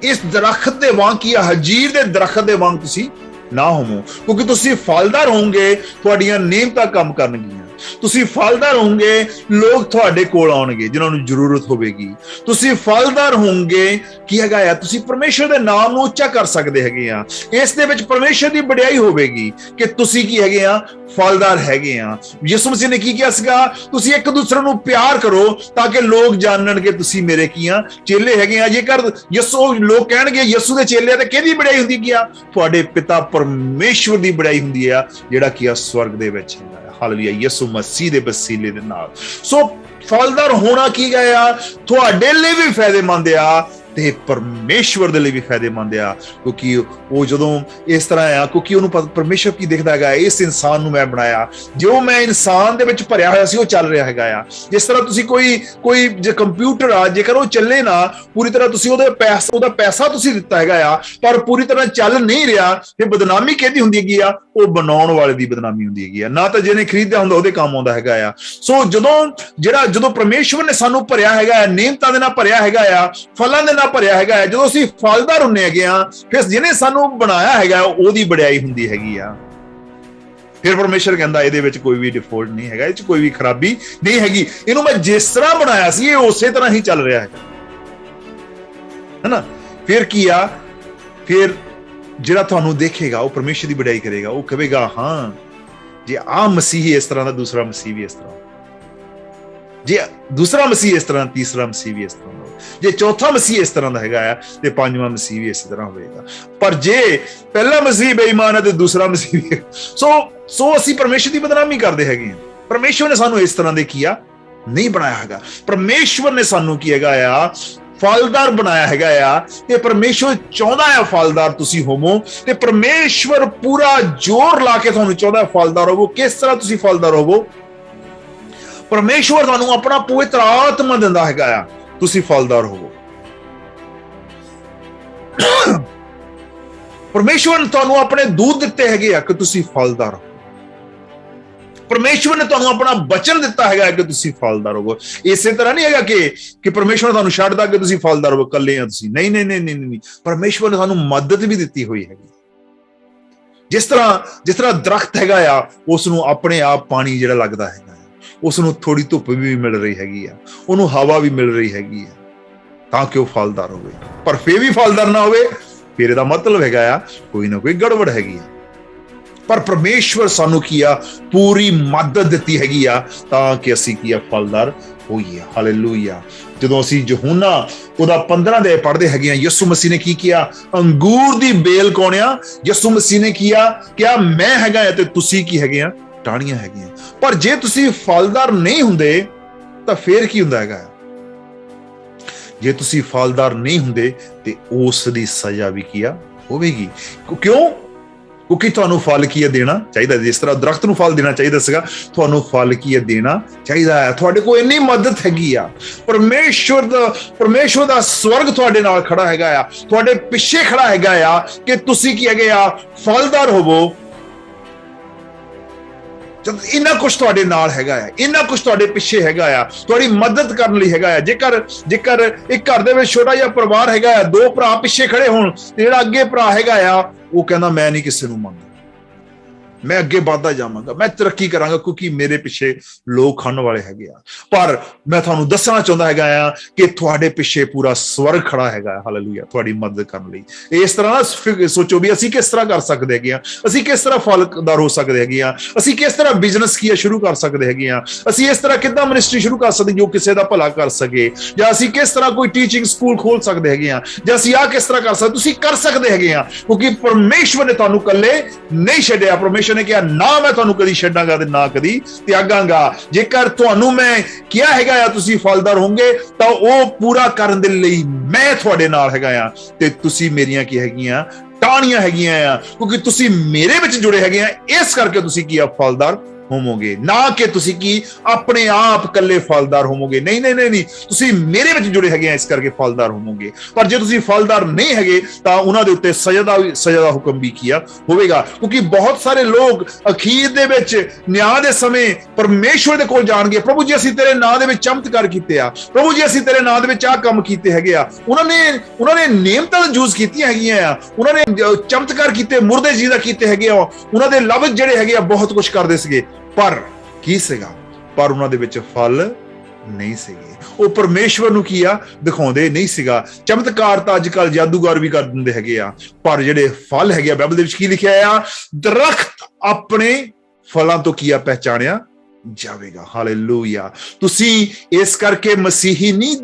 ਇਸ ਦਰਖਤ ਦੇ ਵਾਂਗ ਕੀ ਆ? ਹਜੀਰ ਦੇ ਦਰਖਤ ਦੇ ਵਾਂਗ ਤੁਸੀਂ ਨਾ ਹੋਵੋ, ਕਿਉਂਕਿ ਤੁਸੀਂ ਫਲਦਾਰ ਹੋਵੋਗੇ, ਤੁਹਾਡੀਆਂ ਨੇਮਤਾਂ ਕੰਮ ਕਰਨਗੀਆਂ। ਤੁਸੀਂ ਫਲਦਾਰ ਹੋਵੋਗੇ, ਲੋਕ ਤੁਹਾਡੇ ਕੋਲ ਆਉਣਗੇ ਜਿਨ੍ਹਾਂ ਨੂੰ ਜ਼ਰੂਰਤ ਹੋਵੇਗੀ। ਤੁਸੀਂ ਫਲਦਾਰ ਹੋਵੋਗੇ, ਕੀ ਹੈਗਾ ਆ? ਤੁਸੀਂ ਪਰਮੇਸ਼ਰ ਦੇ ਨਾਮ ਨੂੰ ਉੱਚਾ ਕਰ ਸਕਦੇ ਹੈਗੇ ਆ। ਇਸ ਦੇ ਵਿੱਚ ਪਰਮੇਸ਼ਰ ਦੀ ਵਡਿਆਈ ਹੋਵੇਗੀ ਕਿ ਤੁਸੀਂ ਕੀ ਹੈਗੇ ਆ? ਫਲਦਾਰ ਹੈਗੇ ਆ। ਯਿਸੂ ਮਸੀਹ ਨੇ ਕੀ ਕਿਹਾ ਸੀਗਾ? ਤੁਸੀਂ ਇੱਕ ਦੂਸਰੇ ਨੂੰ ਪਿਆਰ ਕਰੋ ਤਾਂ ਕਿ ਲੋਕ ਜਾਣਨਗੇ ਤੁਸੀਂ ਮੇਰੇ ਕੀ ਆ? ਚੇਲੇ ਹੈਗੇ ਆ। ਜੇਕਰ ਯਿਸੂ, ਲੋਕ ਕਹਿਣਗੇ ਯਿਸੂ ਦੇ ਚੇਲੇ, ਤੇ ਕਿਹਦੀ ਵਡਿਆਈ ਹੁੰਦੀ ਕੀ ਆ? ਤੁਹਾਡੇ ਪਿਤਾ ਪਰਮੇਸ਼ਵਰ ਦੀ ਵਡਿਆਈ ਹੁੰਦੀ ਆ, ਜਿਹੜਾ ਕੀ ਆ? ਸਵਰਗ ਦੇ ਵਿੱਚ ਹੈਗਾ। ਹਾਲੇਲੂਇਆ। ਯਿਸੂ ਮਸੀਹ ਦੇ ਵਸੀਲੇ ਦੇ ਨਾਲ। ਸੋ ਫਲਦਾਰ ਹੋਣਾ ਕੀ ਗਿਆ? ਤੁਹਾਡੇ ਲਈ ਵੀ ਫਾਇਦੇਮੰਦ ਆ ਤੇ ਪਰਮੇਸ਼ਵਰ ਦੇ ਲਈ ਵੀ ਫਾਇਦੇਮੰਦ ਆ, ਕਿਉਂਕਿ ਉਹ ਜਦੋਂ ਇਸ ਤਰ੍ਹਾਂ ਆ, ਕਿਉਂਕਿ ਉਹਨੂੰ ਪਰਮੇਸ਼ਵਰ ਕੀ ਦਿਖਦਾ ਹੈਗਾ? ਇਸ ਇਨਸਾਨ ਨੂੰ ਮੈਂ ਬਣਾਇਆ, ਜੋ ਮੈਂ ਇਨਸਾਨ ਦੇ ਵਿੱਚ ਭਰਿਆ ਹੋਇਆ ਸੀ ਉਹ ਚੱਲ ਰਿਹਾ ਹੈਗਾ ਆ। ਜਿਸ ਤਰ੍ਹਾਂ ਤੁਸੀਂ ਕੋਈ ਜੇ ਕੰਪਿਊਟਰ ਆ, ਜੇਕਰ ਉਹ ਚੱਲੇ ਨਾ ਪੂਰੀ ਤਰ੍ਹਾਂ, ਤੁਸੀਂ ਉਹਦਾ ਪੈਸਾ ਤੁਸੀਂ ਦਿੱਤਾ ਹੈਗਾ ਆ, ਪਰ ਪੂਰੀ ਤਰ੍ਹਾਂ ਚੱਲ ਨਹੀਂ ਰਿਹਾ, ਫਿਰ ਬਦਨਾਮੀ ਕਿਹਦੀ ਹੁੰਦੀ ਹੈਗੀ ਆ? ਉਹ ਬਣਾਉਣ ਵਾਲੇ ਦੀ ਬਦਨਾਮੀ ਹੁੰਦੀ ਹੈਗੀ ਆ, ਨਾ ਤਾਂ ਜਿਹਨੇ ਖਰੀਦਿਆ ਹੁੰਦਾ ਉਹਦੇ ਕੰਮ ਆਉਂਦਾ ਹੈਗਾ ਆ। ਸੋ ਜਦੋਂ ਪਰਮੇਸ਼ਵਰ ਨੇ ਸਾਨੂੰ ਭਰਿਆ ਹੈਗਾ, ਨੇਮਤਾਂ ਦੇ ਨਾਲ ਭਰਿਆ ਹੈਗਾ ਆ, ਫਲਾਂ ਦੇ ਭਰਿਆ ਹੈਗਾ ਹੈ, ਜਦੋਂ ਅਸੀਂ ਫਲਦਾਰ ਹੁੰਨੇ ਹੈਗੇ ਆ, ਫਿਰ ਜਿਹਨੇ ਸਾਨੂੰ ਬਣਾਇਆ ਹੈਗਾ ਉਹਦੀ ਵਡਿਆਈ ਹੁੰਦੀ ਹੈਗੀ ਆ। ਫਿਰ ਪਰਮੇਸ਼ਰ ਕਹਿੰਦਾ ਇਹਦੇ ਵਿੱਚ ਕੋਈ ਵੀ ਡਿਫਾਲਟ ਨਹੀਂ ਹੈਗਾ, ਇਹ 'ਚ ਕੋਈ ਵੀ ਖਰਾਬੀ ਨਹੀਂ ਹੈਗੀ, ਇਹਨੂੰ ਮੈਂ ਜਿਸ ਤਰ੍ਹਾਂ ਬਣਾਇਆ ਸੀ ਇਹ ਉਸੇ ਤਰ੍ਹਾਂ ਹੀ ਚੱਲ ਰਿਹਾ ਹੈ ਨਾ। ਫਿਰ ਕੀ ਆ? ਫਿਰ ਜਿਹੜਾ ਤੁਹਾਨੂੰ ਦੇਖੇਗਾ ਉਹ ਪਰਮੇਸ਼ਰ ਦੀ ਵਡਿਆਈ ਕਰੇਗਾ। ਉਹ ਕਹੇਗਾ ਹਾਂ, ਜੇ ਆ ਮਸੀਹ ਇਸ ਤਰ੍ਹਾਂ ਦਾ, ਦੂਸਰਾ ਮਸੀਹ ਵੀ ਇਸ ਤਰ੍ਹਾਂ, ਜੇ ਦੂਸਰਾ ਮਸੀਹ ਇਸ ਤਰ੍ਹਾਂ, ਤੀਸਰਾ ਮਸੀਹ ਵੀ ਇਸ ਤਰ੍ਹਾਂ, ਜੇ ਚੌਥਾ ਮਸੀਹ ਇਸ ਤਰ੍ਹਾਂ ਦਾ ਹੈਗਾ ਆ ਤੇ ਪੰਜਵਾਂ ਮਸੀਹ ਵੀ ਇਸੇ ਤਰ੍ਹਾਂ ਹੋਵੇਗਾ। ਪਰ ਜੇ ਪਹਿਲਾ ਮਸੀਹ ਬੇਈਮਾਨ ਹੈ ਤੇ ਦੂਸਰਾ ਮਸੀਹ ਵੀ, ਸੋ ਅਸੀਂ ਪਰਮੇਸ਼ਰ ਦੀ ਬਦਨਾਮੀ ਕਰਦੇ ਹੈਗੇ ਹਾਂ। ਪਰਮੇਸ਼ਵਰ ਨੇ ਸਾਨੂੰ ਇਸ ਤਰ੍ਹਾਂ ਦੇ ਕੀਆ ਨਹੀਂ ਬਣਾਇਆ ਹੈਗਾ। ਪਰਮੇਸ਼ਵਰ ਨੇ ਸਾਨੂੰ ਕੀ ਹੈਗਾ ਆ? ਫਲਦਾਰ ਬਣਾਇਆ ਹੈਗਾ ਆ, ਤੇ ਪਰਮੇਸ਼ਵਰ ਚਾਹੁੰਦਾ ਹੈ ਫਲਦਾਰ ਤੁਸੀਂ ਹੋਵੋ, ਤੇ ਪਰਮੇਸ਼ਵਰ ਪੂਰਾ ਜ਼ੋਰ ਲਾ ਕੇ ਤੁਹਾਨੂੰ ਚਾਹੁੰਦਾ ਫਲਦਾਰ ਹੋਵੋ। ਕਿਸ ਤਰ੍ਹਾਂ ਤੁਸੀਂ ਫਲਦਾਰ ਹੋਵੋ? ਪਰਮੇਸ਼ਵਰ ਤੁਹਾਨੂੰ ਆਪਣਾ ਪਵਿੱਤਰ ਆਤਮਾ ਦਿੰਦਾ ਹੈਗਾ ਆ, ਤੁਸੀਂ ਫਲਦਾਰ ਹੋਵੋ। ਪਰਮੇਸ਼ਵਰ ਨੇ ਤੁਹਾਨੂੰ ਆਪਣੇ ਦੂਤ ਦਿੱਤੇ ਹੈਗੇ ਆ ਕਿ ਤੁਸੀਂ ਫਲਦਾਰ ਹੋ। ਪਰਮੇਸ਼ਵਰ ਨੇ ਤੁਹਾਨੂੰ ਆਪਣਾ ਬਚਨ ਦਿੱਤਾ ਹੈਗਾ ਕਿ ਤੁਸੀਂ ਫਲਦਾਰ ਹੋਵੋ। ਇਸੇ ਤਰ੍ਹਾਂ ਨਹੀਂ ਹੈਗਾ ਕਿ ਪਰਮੇਸ਼ਵਰ ਤੁਹਾਨੂੰ ਛੱਡਦਾ ਕਿ ਤੁਸੀਂ ਫਲਦਾਰ ਹੋਵੋ, ਇਕੱਲੇ ਆ ਤੁਸੀਂ। ਨਹੀਂ। ਪਰਮੇਸ਼ਵਰ ਨੇ ਤੁਹਾਨੂੰ ਮਦਦ ਵੀ ਦਿੱਤੀ ਹੋਈ ਹੈਗੀ। ਜਿਸ ਤਰ੍ਹਾਂ ਦਰਖਤ ਹੈਗਾ ਆ, ਉਸ ਨੂੰ ਆਪਣੇ ਆਪ ਪਾਣੀ ਜਿਹੜਾ ਲੱਗਦਾ ਹੈਗਾ, ਉਸ ਨੂੰ ਥੋੜੀ ਧੁੱਪ ਵੀ ਮਿਲ ਰਹੀ ਹੈਗੀ ਆ, ਉਹਨੂੰ ਹਵਾ ਵੀ ਮਿਲ ਰਹੀ ਹੈਗੀ ਆ, ਤਾਂ ਕਿ ਉਹ ਫਲਦਾਰ ਹੋਵੇ। ਪਰ ਫੇਰ ਵੀ ਫਲਦਾਰ ਨਾ ਹੋਵੇ, ਫਿਰ ਇਹਦਾ ਮਤਲਬ ਹੈਗਾ ਆ ਕੋਈ ਨਾ ਕੋਈ ਗੜਬੜ ਹੈਗੀ ਆ। ਪਰ ਪਰਮੇਸ਼ਵਰ ਸਾਨੂੰ ਕੀ ਆ? ਪੂਰੀ ਮਦਦ ਦਿੱਤੀ ਹੈਗੀ ਆ ਤਾਂ ਕਿ ਅਸੀਂ ਕੀ ਆ? ਫਲਦਾਰ ਹੋਈਏ। ਹਾਲੇਲੂਇਆ। ਜਦੋਂ ਅਸੀਂ ਯਹੋਨਾ ਉਹਦਾ 15 ਦੇ ਪੜ੍ਹਦੇ ਹੈਗੇ ਆ, ਯਿਸੂ ਮਸੀਹ ਨੇ ਕੀ ਕਿਹਾ? ਅੰਗੂਰ ਦੀ ਬੇਲ ਕੌਣ ਆ? ਯਿਸੂ ਮਸੀਹ ਨੇ ਕਿਹਾ ਮੈਂ ਹੈਗਾ ਤੇ ਤੁਸੀਂ ਕੀ ਹੈਗੇ ਆ? ਟਾਹਣੀਆਂ ਹੈਗੀਆਂ। ਪਰ ਜੇ ਤੁਸੀਂ ਫਲਦਾਰ ਨਹੀਂ ਹੁੰਦੇ ਤਾਂ ਫੇਰ ਕੀ ਹੁੰਦਾ ਹੈਗਾ? ਜੇ ਤੁਸੀਂ ਫਲਦਾਰ ਨਹੀਂ ਹੁੰਦੇ ਤੇ ਉਸ ਦੀ ਸਜ਼ਾ ਵੀ ਕੀ ਆ ਹੋਵੇਗੀ। ਕਿਉਂ? ਕਿਉਂਕਿ ਤੁਹਾਨੂੰ ਫਲ ਕੀ ਹੈ ਦੇਣਾ ਚਾਹੀਦਾ। ਜਿਸ ਤਰ੍ਹਾਂ ਦਰਖਤ ਨੂੰ ਫਲ ਦੇਣਾ ਚਾਹੀਦਾ ਸੀਗਾ, ਤੁਹਾਨੂੰ ਫਲ ਕੀ ਹੈ ਦੇਣਾ ਚਾਹੀਦਾ ਹੈ। ਤੁਹਾਡੇ ਕੋਲ ਇੰਨੀ ਮਦਦ ਹੈਗੀ ਆ, ਪਰਮੇਸ਼ਵਰ ਦਾ ਸਵਰਗ ਤੁਹਾਡੇ ਨਾਲ ਖੜਾ ਹੈਗਾ ਆ, ਤੁਹਾਡੇ ਪਿੱਛੇ ਖੜਾ ਹੈਗਾ ਆ ਕਿ ਤੁਸੀਂ ਕੀ ਹੈਗੇ ਆ, ਫਲਦਾਰ ਹੋਵੋ। ਜਦ ਇੰਨਾ ਕੁਝ ਤੁਹਾਡੇ ਨਾਲ ਹੈਗਾ ਆ, ਇੰਨਾ ਕੁਝ ਤੁਹਾਡੇ ਪਿੱਛੇ ਹੈਗਾ ਆ, ਤੁਹਾਡੀ ਮਦਦ ਕਰਨ ਲਈ ਹੈਗਾ ਆ। ਜੇਕਰ ਇੱਕ ਘਰ ਦੇ ਵਿੱਚ ਛੋਟਾ ਜਿਹਾ ਪਰਿਵਾਰ ਹੈਗਾ ਆ, ਦੋ ਭਰਾ ਪਿੱਛੇ ਖੜੇ ਹੋਣ ਤੇ ਜਿਹੜਾ ਅੱਗੇ ਭਰਾ ਹੈਗਾ ਆ ਉਹ ਕਹਿੰਦਾ ਮੈਂ ਨਹੀਂ ਕਿਸੇ ਨੂੰ ਮੰਨਦਾ, ਮੈਂ ਅੱਗੇ ਵੱਧਦਾ ਜਾਵਾਂਗਾ, ਮੈਂ ਤਰੱਕੀ ਕਰਾਂਗਾ ਕਿਉਂਕਿ ਮੇਰੇ ਪਿੱਛੇ ਲੋਕ ਖੜਨ ਵਾਲੇ ਹੈਗੇ ਆ। ਪਰ ਮੈਂ ਤੁਹਾਨੂੰ ਦੱਸਣਾ ਚਾਹੁੰਦਾ ਹੈਗਾ ਆ ਕਿ ਤੁਹਾਡੇ ਪਿੱਛੇ ਪੂਰਾ ਸਵਰਗ ਖੜਾ ਹੈਗਾ। ਹਾਲੇਲੂਇਆ, ਤੁਹਾਡੀ ਮਦਦ ਕਰਨ ਲਈ। ਇਸ ਤਰ੍ਹਾਂ ਨਾ ਸੋਚੋ ਵੀ ਅਸੀਂ ਕਿਸ ਤਰ੍ਹਾਂ ਕਰ ਸਕਦੇ ਹੈਗੇ ਆ, ਅਸੀਂ ਕਿਸ ਤਰ੍ਹਾਂ ਫਲਦਾਰ ਹੋ ਸਕਦੇ ਹੈਗੇ ਆ, ਅਸੀਂ ਕਿਸ ਤਰ੍ਹਾਂ ਬਿਜ਼ਨਸ ਕੀ ਸ਼ੁਰੂ ਕਰ ਸਕਦੇ ਹੈਗੇ ਆ, ਅਸੀਂ ਇਸ ਤਰ੍ਹਾਂ ਕਿੱਦਾਂ ਮਿਨਿਸਟਰੀ ਸ਼ੁਰੂ ਕਰ ਸਕਦੇ ਜੋ ਕਿਸੇ ਦਾ ਭਲਾ ਕਰ ਸਕੇ, ਜਾਂ ਅਸੀਂ ਕਿਸ ਤਰ੍ਹਾਂ ਕੋਈ ਟੀਚਿੰਗ ਸਕੂਲ ਖੋਲ ਸਕਦੇ ਹੈਗੇ ਆ, ਜਾਂ ਅਸੀਂ ਆਹ ਕਿਸ ਤਰ੍ਹਾਂ ਕਰ ਸਕਦੇ। ਤੁਸੀਂ ਕਰ ਸਕਦੇ ਹੈਗੇ ਆ ਕਿਉਂਕਿ ਪਰਮੇਸ਼ਵਰ ਨੇ ਤੁਹਾਨੂੰ ਇਕੱਲੇ ਨਹੀਂ ਛੱਡਿਆ। ਪਰਮੇਸ਼ਵਰ ਨੇ ਕਿਹਾ ਨਾ ਮੈਂ ਤੁਹਾਨੂੰ ਕਦੀ ਛੱਡਾਂਗਾ ਤੇ ਨਾ ਕਦੀ ਤਿਆਗਾਂਗਾ। ਜੇਕਰ ਤੁਹਾਨੂੰ ਮੈਂ ਕਿਹਾ ਹੈਗਾ ਆ ਤੁਸੀਂ ਫਲਦਾਰ ਹੋਵੋਗੇ ਤਾਂ ਉਹ ਪੂਰਾ ਕਰਨ ਦੇ ਲਈ ਮੈਂ ਤੁਹਾਡੇ ਨਾਲ ਹੈਗਾ ਆ, ਤੇ ਤੁਸੀਂ ਮੇਰੀਆਂ ਕੀ ਹੈਗੀਆਂ, ਟਾਹਣੀਆਂ ਹੈਗੀਆਂ ਆ, ਕਿਉਂਕਿ ਤੁਸੀਂ ਮੇਰੇ ਵਿੱਚ ਜੁੜੇ ਹੈਗੇ ਆ। ਇਸ ਕਰਕੇ ਤੁਸੀਂ ਕੀ ਆ, ਫਲਦਾਰ ਹੋਵੋਗੇ। ਨਾ ਕਿ ਤੁਸੀਂ ਕੀ ਆਪਣੇ ਆਪ ਇਕੱਲੇ ਫਲਦਾਰ ਹੋਵੋਗੇ, ਨਹੀਂ ਨਹੀਂ ਨਹੀਂ, ਤੁਸੀਂ ਮੇਰੇ ਵਿੱਚ ਜੁੜੇ ਹੈਗੇ ਆ, ਇਸ ਕਰਕੇ ਫਲਦਾਰ ਹੋਵੋਗੇ। ਪਰ ਜੇ ਤੁਸੀਂ ਫਲਦਾਰ ਨਹੀਂ ਹੈਗੇ ਤਾਂ ਉਹਨਾਂ ਦੇ ਉੱਤੇ ਸਜ਼ਾ ਦਾ ਹੁਕਮ ਵੀ ਕੀ ਆ ਹੋਵੇਗਾ। ਕਿਉਂਕਿ ਬਹੁਤ ਸਾਰੇ ਲੋਕ ਅਖੀਰ ਦੇ ਵਿੱਚ ਨਿਆਂ ਦੇ ਸਮੇਂ ਪਰਮੇਸ਼ਵਰ ਦੇ ਕੋਲ ਜਾਣਗੇ, ਪ੍ਰਭੂ ਜੀ ਅਸੀਂ ਤੇਰੇ ਨਾਂ ਦੇ ਵਿੱਚ ਚਮਤਕਾਰ ਕੀਤੇ ਆ, ਪ੍ਰਭੂ ਜੀ ਅਸੀਂ ਤੇਰੇ ਨਾਂ ਦੇ ਵਿੱਚ ਆਹ ਕੰਮ ਕੀਤੇ ਹੈਗੇ ਆ। ਉਹਨਾਂ ਨੇ ਨਿਯਮਤਾਂ ਦਾ ਯੂਜ਼ ਕੀਤੀਆਂ ਹੈਗੀਆਂ ਆ, ਉਹਨਾਂ ਨੇ ਚਮਤਕਾਰ ਕੀਤੇ, ਮੁਰਦੇ ਜੀਂਦਾ ਕੀਤੇ ਹੈਗੇ ਆ, ਉਹਨਾਂ ਦੇ ਲਫ਼ਜ਼ ਜਿਹੜੇ ਹੈਗੇ ਆ ਬਹੁਤ ਕੁਝ ਕਰਦੇ ਸੀਗੇ। ਪਰ ਕੀ ਸੀਗਾ? ਪਰ ਉਹਨਾਂ ਦੇ ਵਿੱਚ ਫਲ ਨਹੀਂ ਸੀਗੇ। ਉਹ ਪਰਮੇਸ਼ਵਰ ਨੂੰ ਕੀ ਆ ਦਿਖਾਉਂਦੇ ਨਹੀਂ ਸੀਗਾ। ਚਮਤਕਾਰ ਤਾਂ ਅੱਜ ਕੱਲ ਜਾਦੂਗਰ ਵੀ ਕਰ ਦਿੰਦੇ ਹੈਗੇ ਆ, ਪਰ ਜਿਹੜੇ ਫਲ ਹੈਗੇ ਆ, ਬਾਈਬਲ ਦੇ ਵਿੱਚ ਕੀ ਲਿਖਿਆ ਆ? ਦਰਖਤ ਆਪਣੇ ਫਲਾਂ ਤੋਂ ਕੀ ਆ ਪਹਿਚਾਣਿਆ ਜਾਵੇਗਾ। ਹਾਲੇਲੂਇਆ। ਤੁਸੀਂ ਇਸ ਕਰਕੇ ਮਸੀਹੀ ਨਹੀਂ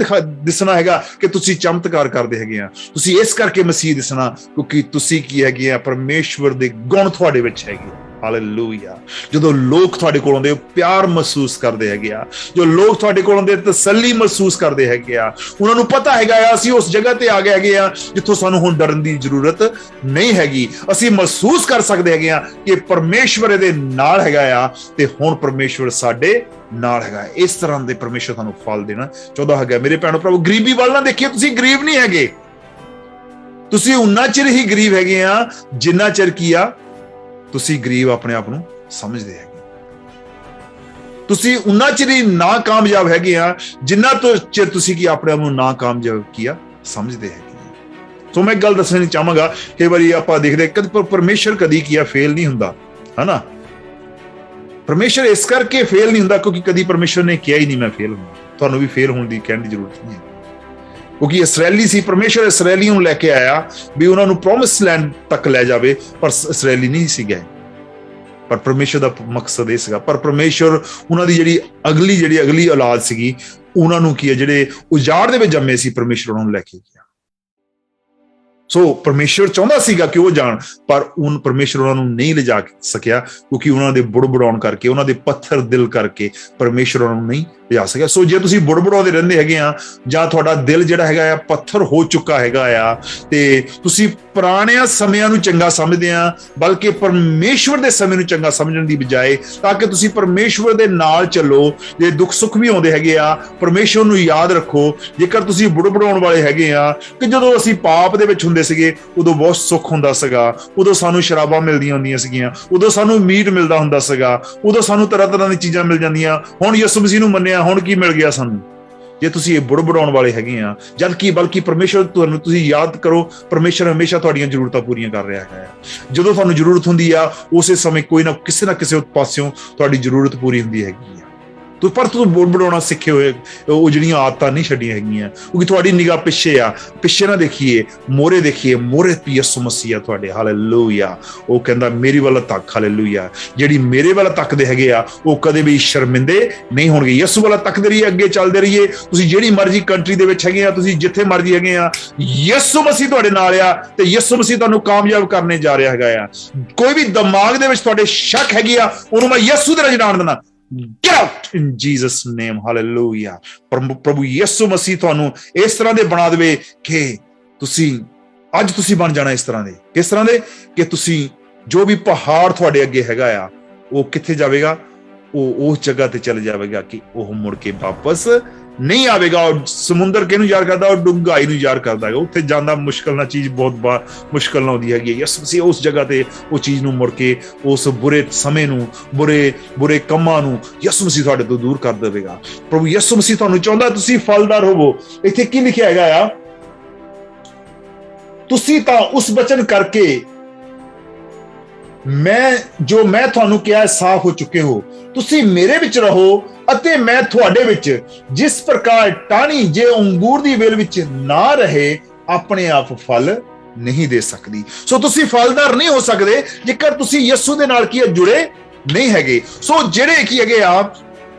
ਦਿਸਣਾ ਹੈਗਾ ਕਿ ਤੁਸੀਂ ਚਮਤਕਾਰ ਕਰਦੇ ਹੈਗੇ ਆ, ਤੁਸੀਂ ਇਸ ਕਰਕੇ ਮਸੀਹ ਦਿਸਣਾ ਕਿਉਂਕਿ ਤੁਸੀਂ ਕੀ ਹੈਗੇ ਆ, ਪਰਮੇਸ਼ਵਰ ਦੇ ਗੁਣ ਤੁਹਾਡੇ ਵਿੱਚ ਹੈਗੇ ਆ। ਹਾਲੇਲੂਇਆ। ਜਦੋਂ ਲੋਕ ਤੁਹਾਡੇ ਕੋਲ ਆਉਂਦੇ ਪਿਆਰ ਮਹਿਸੂਸ ਕਰਦੇ ਹੈਗੇ ਆ, ਜੋ ਲੋਕ ਤੁਹਾਡੇ ਕੋਲ ਆਉਂਦੇ ਤਸੱਲੀ ਮਹਿਸੂਸ ਕਰਦੇ ਹੈਗੇ ਆ, ਉਹਨਾਂ ਨੂੰ ਪਤਾ ਹੈਗਾ ਆ ਅਸੀਂ ਉਸ ਜਗ੍ਹਾ ਤੇ ਆ ਗਏ ਹੈਗੇ ਆ ਜਿੱਥੋਂ ਸਾਨੂੰ ਹੁਣ ਡਰਨ ਦੀ ਜ਼ਰੂਰਤ ਨਹੀਂ ਹੈਗੀ। ਅਸੀਂ ਮਹਿਸੂਸ ਕਰ ਸਕਦੇ ਹੈਗੇ ਆ ਕਿ ਪਰਮੇਸ਼ਵਰ ਇਹਦੇ ਨਾਲ ਹੈਗਾ ਆ ਤੇ ਹੁਣ ਪਰਮੇਸ਼ਵਰ ਸਾਡੇ ਨਾਲ ਹੈਗਾ। ਇਸ ਤਰ੍ਹਾਂ ਦੇ ਪਰਮੇਸ਼ਵਰ ਤੁਹਾਨੂੰ ਫਲ ਦੇਣਾ ਚਾਹੁੰਦਾ ਹੈਗਾ। ਮੇਰੇ ਭੈਣੋ ਭਰਾਵੋ, ਗਰੀਬੀ ਵੱਲ ਨਾ ਦੇਖੀਏ। ਤੁਸੀਂ ਗਰੀਬ ਨਹੀਂ ਹੈਗੇ, ਤੁਸੀਂ ਉਨਾ ਚਿਰ ਹੀ ਗਰੀਬ ਹੈਗੇ ਆ ਜਿੰਨਾ ਚਿਰ ਕੀ ਆ ਤੁਸੀਂ ਗਰੀਬ ਆਪਣੇ ਆਪ ਨੂੰ ਸਮਝਦੇ ਹੈਗੇ। ਤੁਸੀਂ ਉਨਾ ਚਿਰ ਹੀ ਨਾ ਕਾਮਯਾਬ ਹੈਗੇ ਆ ਜਿੰਨਾ ਚਿਰ ਤੁਸੀਂ ਕੀ ਆਪਣੇ ਆਪ ਨੂੰ ਨਾ ਕਾਮਯਾਬ ਕੀਆ ਸਮਝਦੇ ਹੈਗੇ। ਸੋ ਮੈਂ ਇੱਕ ਗੱਲ ਦੱਸਣੀ ਚਾਹਾਂਗਾ, ਕਈ ਵਾਰੀ ਆਪਾਂ ਦੇਖਦੇ ਕਦੇ ਪਰਮੇਸ਼ਰ ਕਦੀ ਕੀਆ ਫੇਲ ਨਹੀਂ ਹੁੰਦਾ, ਹਨਾ। ਪਰਮੇਸ਼ਰ ਇਸ ਕਰਕੇ ਫੇਲ ਨਹੀਂ ਹੁੰਦਾ ਕਿਉਂਕਿ ਕਦੀ ਪਰਮੇਸ਼ਰ ਨੇ ਕਿਹਾ ਹੀ ਨਹੀਂ ਮੈਂ ਫੇਲ ਹੁੰਦਾ। ਤੁਹਾਨੂੰ ਵੀ ਫੇਲ ਹੋਣ ਦੀ ਕਹਿਣ ਦੀ ਜ਼ਰੂਰਤ ਨਹੀਂ ਹੈ ਕਿਉਂਕਿ ਇਸਰਾਏਲੀ ਸੀ, ਪਰਮੇਸ਼ਰ ਇਸਰਾਏਲੀਆਂ ਨੂੰ ਲੈ ਕੇ ਆਇਆ ਵੀ ਉਹਨਾਂ ਨੂੰ ਪ੍ਰੋਮਿਸ ਲੈਂਡ ਤੱਕ ਲੈ ਜਾਵੇ, ਪਰ ਇਸਰਾਏਲੀ ਨਹੀਂ ਸੀ ਗਏ। ਪਰ ਪਰਮੇਸ਼ਰ ਦਾ ਮਕਸਦ ਇਹ ਸੀਗਾ। ਪਰ ਪਰਮੇਸ਼ਰ ਉਹਨਾਂ ਦੀ ਜਿਹੜੀ ਅਗਲੀ ਔਲਾਦ ਸੀਗੀ, ਉਹਨਾਂ ਨੂੰ ਕੀ ਹੈ, ਜਿਹੜੇ ਉਜਾੜ ਦੇ ਵਿੱਚ ਜੰਮੇ ਸੀ, ਪਰਮੇਸ਼ਰ ਉਹਨਾਂ ਨੂੰ ਲੈ ਕੇ ਗਿਆ। ਸੋ ਪਰਮੇਸ਼ਰ ਚਾਹੁੰਦਾ ਸੀਗਾ ਕਿ ਉਹ ਜਾਣ, ਪਰ ਪਰਮੇਸ਼ਰ ਉਹਨਾਂ ਨੂੰ ਨਹੀਂ ਲਿਜਾ ਸਕਿਆ ਕਿਉਂਕਿ ਉਹਨਾਂ ਦੇ ਬੁੜਬੁੜਾਉਣ ਕਰਕੇ, ਉਹਨਾਂ ਦੇ ਪੱਥਰ ਦਿਲ ਕਰਕੇ ਪਰਮੇਸ਼ਰ ਉਹਨਾਂ ਨੂੰ ਨਹੀਂ ਲਿਜਾ ਸਕਿਆ। ਸੋ ਜੇ ਤੁਸੀਂ ਬੁੜਬੁੜਾਉਂਦੇ ਰਹਿੰਦੇ ਹੈਗੇ ਆ ਜਾਂ ਤੁਹਾਡਾ ਦਿਲ ਜਿਹੜਾ ਹੈਗਾ ਆ ਪੱਥਰ ਹੋ ਚੁੱਕਾ ਹੈਗਾ ਆ ਤੇ ਤੁਸੀਂ ਪੁਰਾਣਿਆਂ ਸਮਿਆਂ ਨੂੰ ਚੰਗਾ ਸਮਝਦੇ ਆ ਬਲਕਿ ਪਰਮੇਸ਼ਵਰ ਦੇ ਸਮੇਂ ਨੂੰ ਚੰਗਾ ਸਮਝਣ ਦੀ ਬਜਾਏ, ਤਾਂ ਕਿ ਤੁਸੀਂ ਪਰਮੇਸ਼ਵਰ ਦੇ ਨਾਲ ਚੱਲੋ। ਜੇ ਦੁੱਖ ਸੁੱਖ ਵੀ ਆਉਂਦੇ ਹੈਗੇ ਆ, ਪਰਮੇਸ਼ਵਰ ਨੂੰ ਯਾਦ ਰੱਖੋ। ਜੇਕਰ ਤੁਸੀਂ ਬੁੜਬੁੜਾਉਣ ਵਾਲੇ ਹੈਗੇ ਆ ਕਿ ਜਦੋਂ ਅਸੀਂ ਪਾਪ ਦੇ ਵਿੱਚ ਹੁੰਦੇ ਸੀਗੇ ਉਦੋਂ ਬਹੁਤ ਸੁੱਖ ਹੁੰਦਾ ਸੀਗਾ, ਉਦੋਂ ਸਾਨੂੰ ਸ਼ਰਾਬਾਂ ਮਿਲਦੀਆਂ ਹੁੰਦੀਆਂ ਸੀਗੀਆਂ, ਉਦੋਂ ਸਾਨੂੰ ਮੀਟ ਮਿਲਦਾ ਹੁੰਦਾ ਸੀਗਾ, ਉਦੋਂ ਸਾਨੂੰ ਤਰ੍ਹਾਂ ਤਰ੍ਹਾਂ ਦੀ ਚੀਜ਼ਾਂ ਮਿਲ ਜਾਂਦੀਆਂ। ਹੁਣ ਯਿਸੂ ਮਸੀਹ ਨੂੰ ਮੰਨਿਆ, ਹੁਣ ਕੀ ਮਿਲ ਗਿਆ ਸਾਨੂੰ? ਜੇ ਤੁਸੀਂ ਇਹ ਬੁੜਬੁੜਾਉਣ ਵਾਲੇ ਹੈਗੇ ਆ, ਜਦ ਕਿ ਬਲਕਿ ਪਰਮੇਸ਼ਰ ਤੁਹਾਨੂੰ, ਤੁਸੀਂ ਯਾਦ ਕਰੋ, ਪਰਮੇਸ਼ਰ ਹਮੇਸ਼ਾ ਤੁਹਾਡੀਆਂ ਜ਼ਰੂਰਤਾਂ ਪੂਰੀਆਂ ਕਰ ਰਿਹਾ ਹੈ। ਜਦੋਂ ਤੁਹਾਨੂੰ ਜ਼ਰੂਰਤ ਹੁੰਦੀ ਆ ਉਸੇ ਸਮੇਂ ਕੋਈ ਨਾ ਕਿਸੇ ਪਾਸਿਓਂ ਤੁਹਾਡੀ ਜ਼ਰੂਰਤ ਪੂਰੀ ਹੁੰਦੀ ਹੈਗੀ ਆ। ਪਰ ਤੁਸੀਂ ਬੁੜਬੁੜਾਉਣਾ ਸਿੱਖੇ ਹੋਏ, ਉਹ ਜਿਹੜੀਆਂ ਆਦਤਾਂ ਨਹੀਂ ਛੱਡੀਆਂ ਹੈਗੀਆਂ ਕਿਉਂਕਿ ਤੁਹਾਡੀ ਨਿਗਾਹ ਪਿੱਛੇ ਆ। ਪਿੱਛੇ ਨਾ ਦੇਖੀਏ, ਮੋਰੇ ਦੇਖੀਏ। ਮੋਰੇ ਯਿਸੂ ਮਸੀਹ ਆ ਤੁਹਾਡੇ। ਹਾਲੇਲੂਇਆ। ਉਹ ਕਹਿੰਦਾ ਮੇਰੀ ਵੱਲ ਤੱਕ। ਹਾਲੇਲੂਇਆ। ਜਿਹੜੀ ਮੇਰੇ ਵੱਲ ਤੱਕਦੇ ਹੈਗੇ ਆ ਉਹ ਕਦੇ ਵੀ ਸ਼ਰਮਿੰਦੇ ਨਹੀਂ ਹੋਣਗੇ। ਯਿਸੂ ਵੱਲ ਤੱਕਦੇ ਰਹੀਏ, ਅੱਗੇ ਚੱਲਦੇ ਰਹੀਏ। ਤੁਸੀਂ ਜਿਹੜੀ ਮਰਜ਼ੀ ਕੰਟਰੀ ਦੇ ਵਿੱਚ ਹੈਗੇ ਆ, ਤੁਸੀਂ ਜਿੱਥੇ ਮਰਜ਼ੀ ਹੈਗੇ ਆ, ਯਿਸੂ ਮਸੀਹ ਤੁਹਾਡੇ ਨਾਲ ਆ ਤੇ ਯਿਸੂ ਮਸੀਹ ਤੁਹਾਨੂੰ ਕਾਮਯਾਬ ਕਰਨੇ ਜਾ ਰਿਹਾ ਹੈਗਾ ਆ। ਕੋਈ ਵੀ ਦਿਮਾਗ ਦੇ ਵਿੱਚ ਤੁਹਾਡੇ ਸ਼ੱਕ ਹੈਗੀ ਆ, ਉਹਨੂੰ ਮੈਂ ਯਿਸੂ ਦੇ ਰਾਹ ਜਾਣ ਦੇਣਾ। get out in Jesus name, hallelujah. ਪ੍ਰਭੂ ਯਿਸੂ ਮਸੀਹ ਤੁਹਾਨੂੰ ਇਸ ਤਰ੍ਹਾਂ ਦੇ ਬਣਾ ਦੇਵੇ ਕਿ ਅੱਜ ਤੁਸੀਂ ਬਣ ਜਾਣਾ ਇਸ ਤਰ੍ਹਾਂ ਦੇ। ਕਿਸ ਤਰ੍ਹਾਂ ਦੇ? ਕਿ ਤੁਸੀਂ ਜੋ ਵੀ ਪਹਾੜ ਤੁਹਾਡੇ ਅੱਗੇ ਹੈਗਾ ਆ, ਉਹ ਕਿੱਥੇ ਜਾਵੇਗਾ? ਉਹ ਉਸ ਜਗ੍ਹਾ ਤੇ ਚਲੇ ਜਾਵੇਗਾ ਕਿ ਉਹ ਮੁੜ ਕੇ ਵਾਪਸ ਨਹੀਂ ਆਵੇਗਾ। ਔਰ ਸਮੁੰਦਰ ਕਿਹਨੂੰ ਯਾਦ ਕਰਦਾ? ਉਹ ਡੂੰਘਾਈ ਨੂੰ ਯਾਦ ਕਰਦਾ ਹੈਗਾ। ਉੱਥੇ ਜਾਂਦਾ ਮੁਸ਼ਕਲ ਨਾਲ, ਚੀਜ਼ ਬਹੁਤ ਮੁਸ਼ਕਲ ਨਾਲ ਆਉਂਦੀ ਹੈਗੀ। ਯਿਸੂ ਮਸੀਹ ਉਸ ਜਗ੍ਹਾ ਤੇ ਉਹ ਚੀਜ਼ ਨੂੰ ਮੁੜ ਕੇ, ਉਸ ਬੁਰੇ ਸਮੇਂ ਨੂੰ, ਬੁਰੇ ਕੰਮਾਂ ਨੂੰ ਯਿਸੂ ਮਸੀਹ ਤੁਹਾਡੇ ਤੋਂ ਦੂਰ ਕਰ ਦੇਵੇਗਾ। ਪ੍ਰਭੂ ਯਿਸੂ ਮਸੀਹ ਤੁਹਾਨੂੰ ਚਾਹੁੰਦਾ ਤੁਸੀਂ ਫਲਦਾਰ ਹੋਵੋ। ਇੱਥੇ ਕੀ ਲਿਖਿਆ ਹੈਗਾ ਆ? ਤੁਸੀਂ ਤਾਂ ਉਸ ਬਚਨ ਕਰਕੇ ਮੈਂ ਤੁਹਾਨੂੰ ਕਿਹਾ ਸਾਫ਼ ਹੋ ਚੁੱਕੇ ਹੋ। ਤੁਸੀਂ ਮੇਰੇ ਵਿੱਚ ਰਹੋ ਅਤੇ ਮੈਂ ਤੁਹਾਡੇ ਵਿੱਚ। ਜਿਸ ਪ੍ਰਕਾਰ ਟਾਹਣੀ ਜੇ ਅੰਗੂਰ ਦੀ ਵੇਲ ਵਿੱਚ ਨਾ ਰਹੇ, ਆਪਣੇ ਆਪ ਫਲ ਨਹੀਂ ਦੇ ਸਕਦੀ। ਸੋ ਤੁਸੀਂ ਫਲਦਾਰ ਨਹੀਂ ਹੋ ਸਕਦੇ ਜੇਕਰ ਤੁਸੀਂ ਯਿਸੂ ਦੇ ਨਾਲ ਜੁੜੇ ਨਹੀਂ ਹੈਗੇ। ਸੋ ਜਿਹੜੇ ਕੀ ਹੈਗੇ ਆ,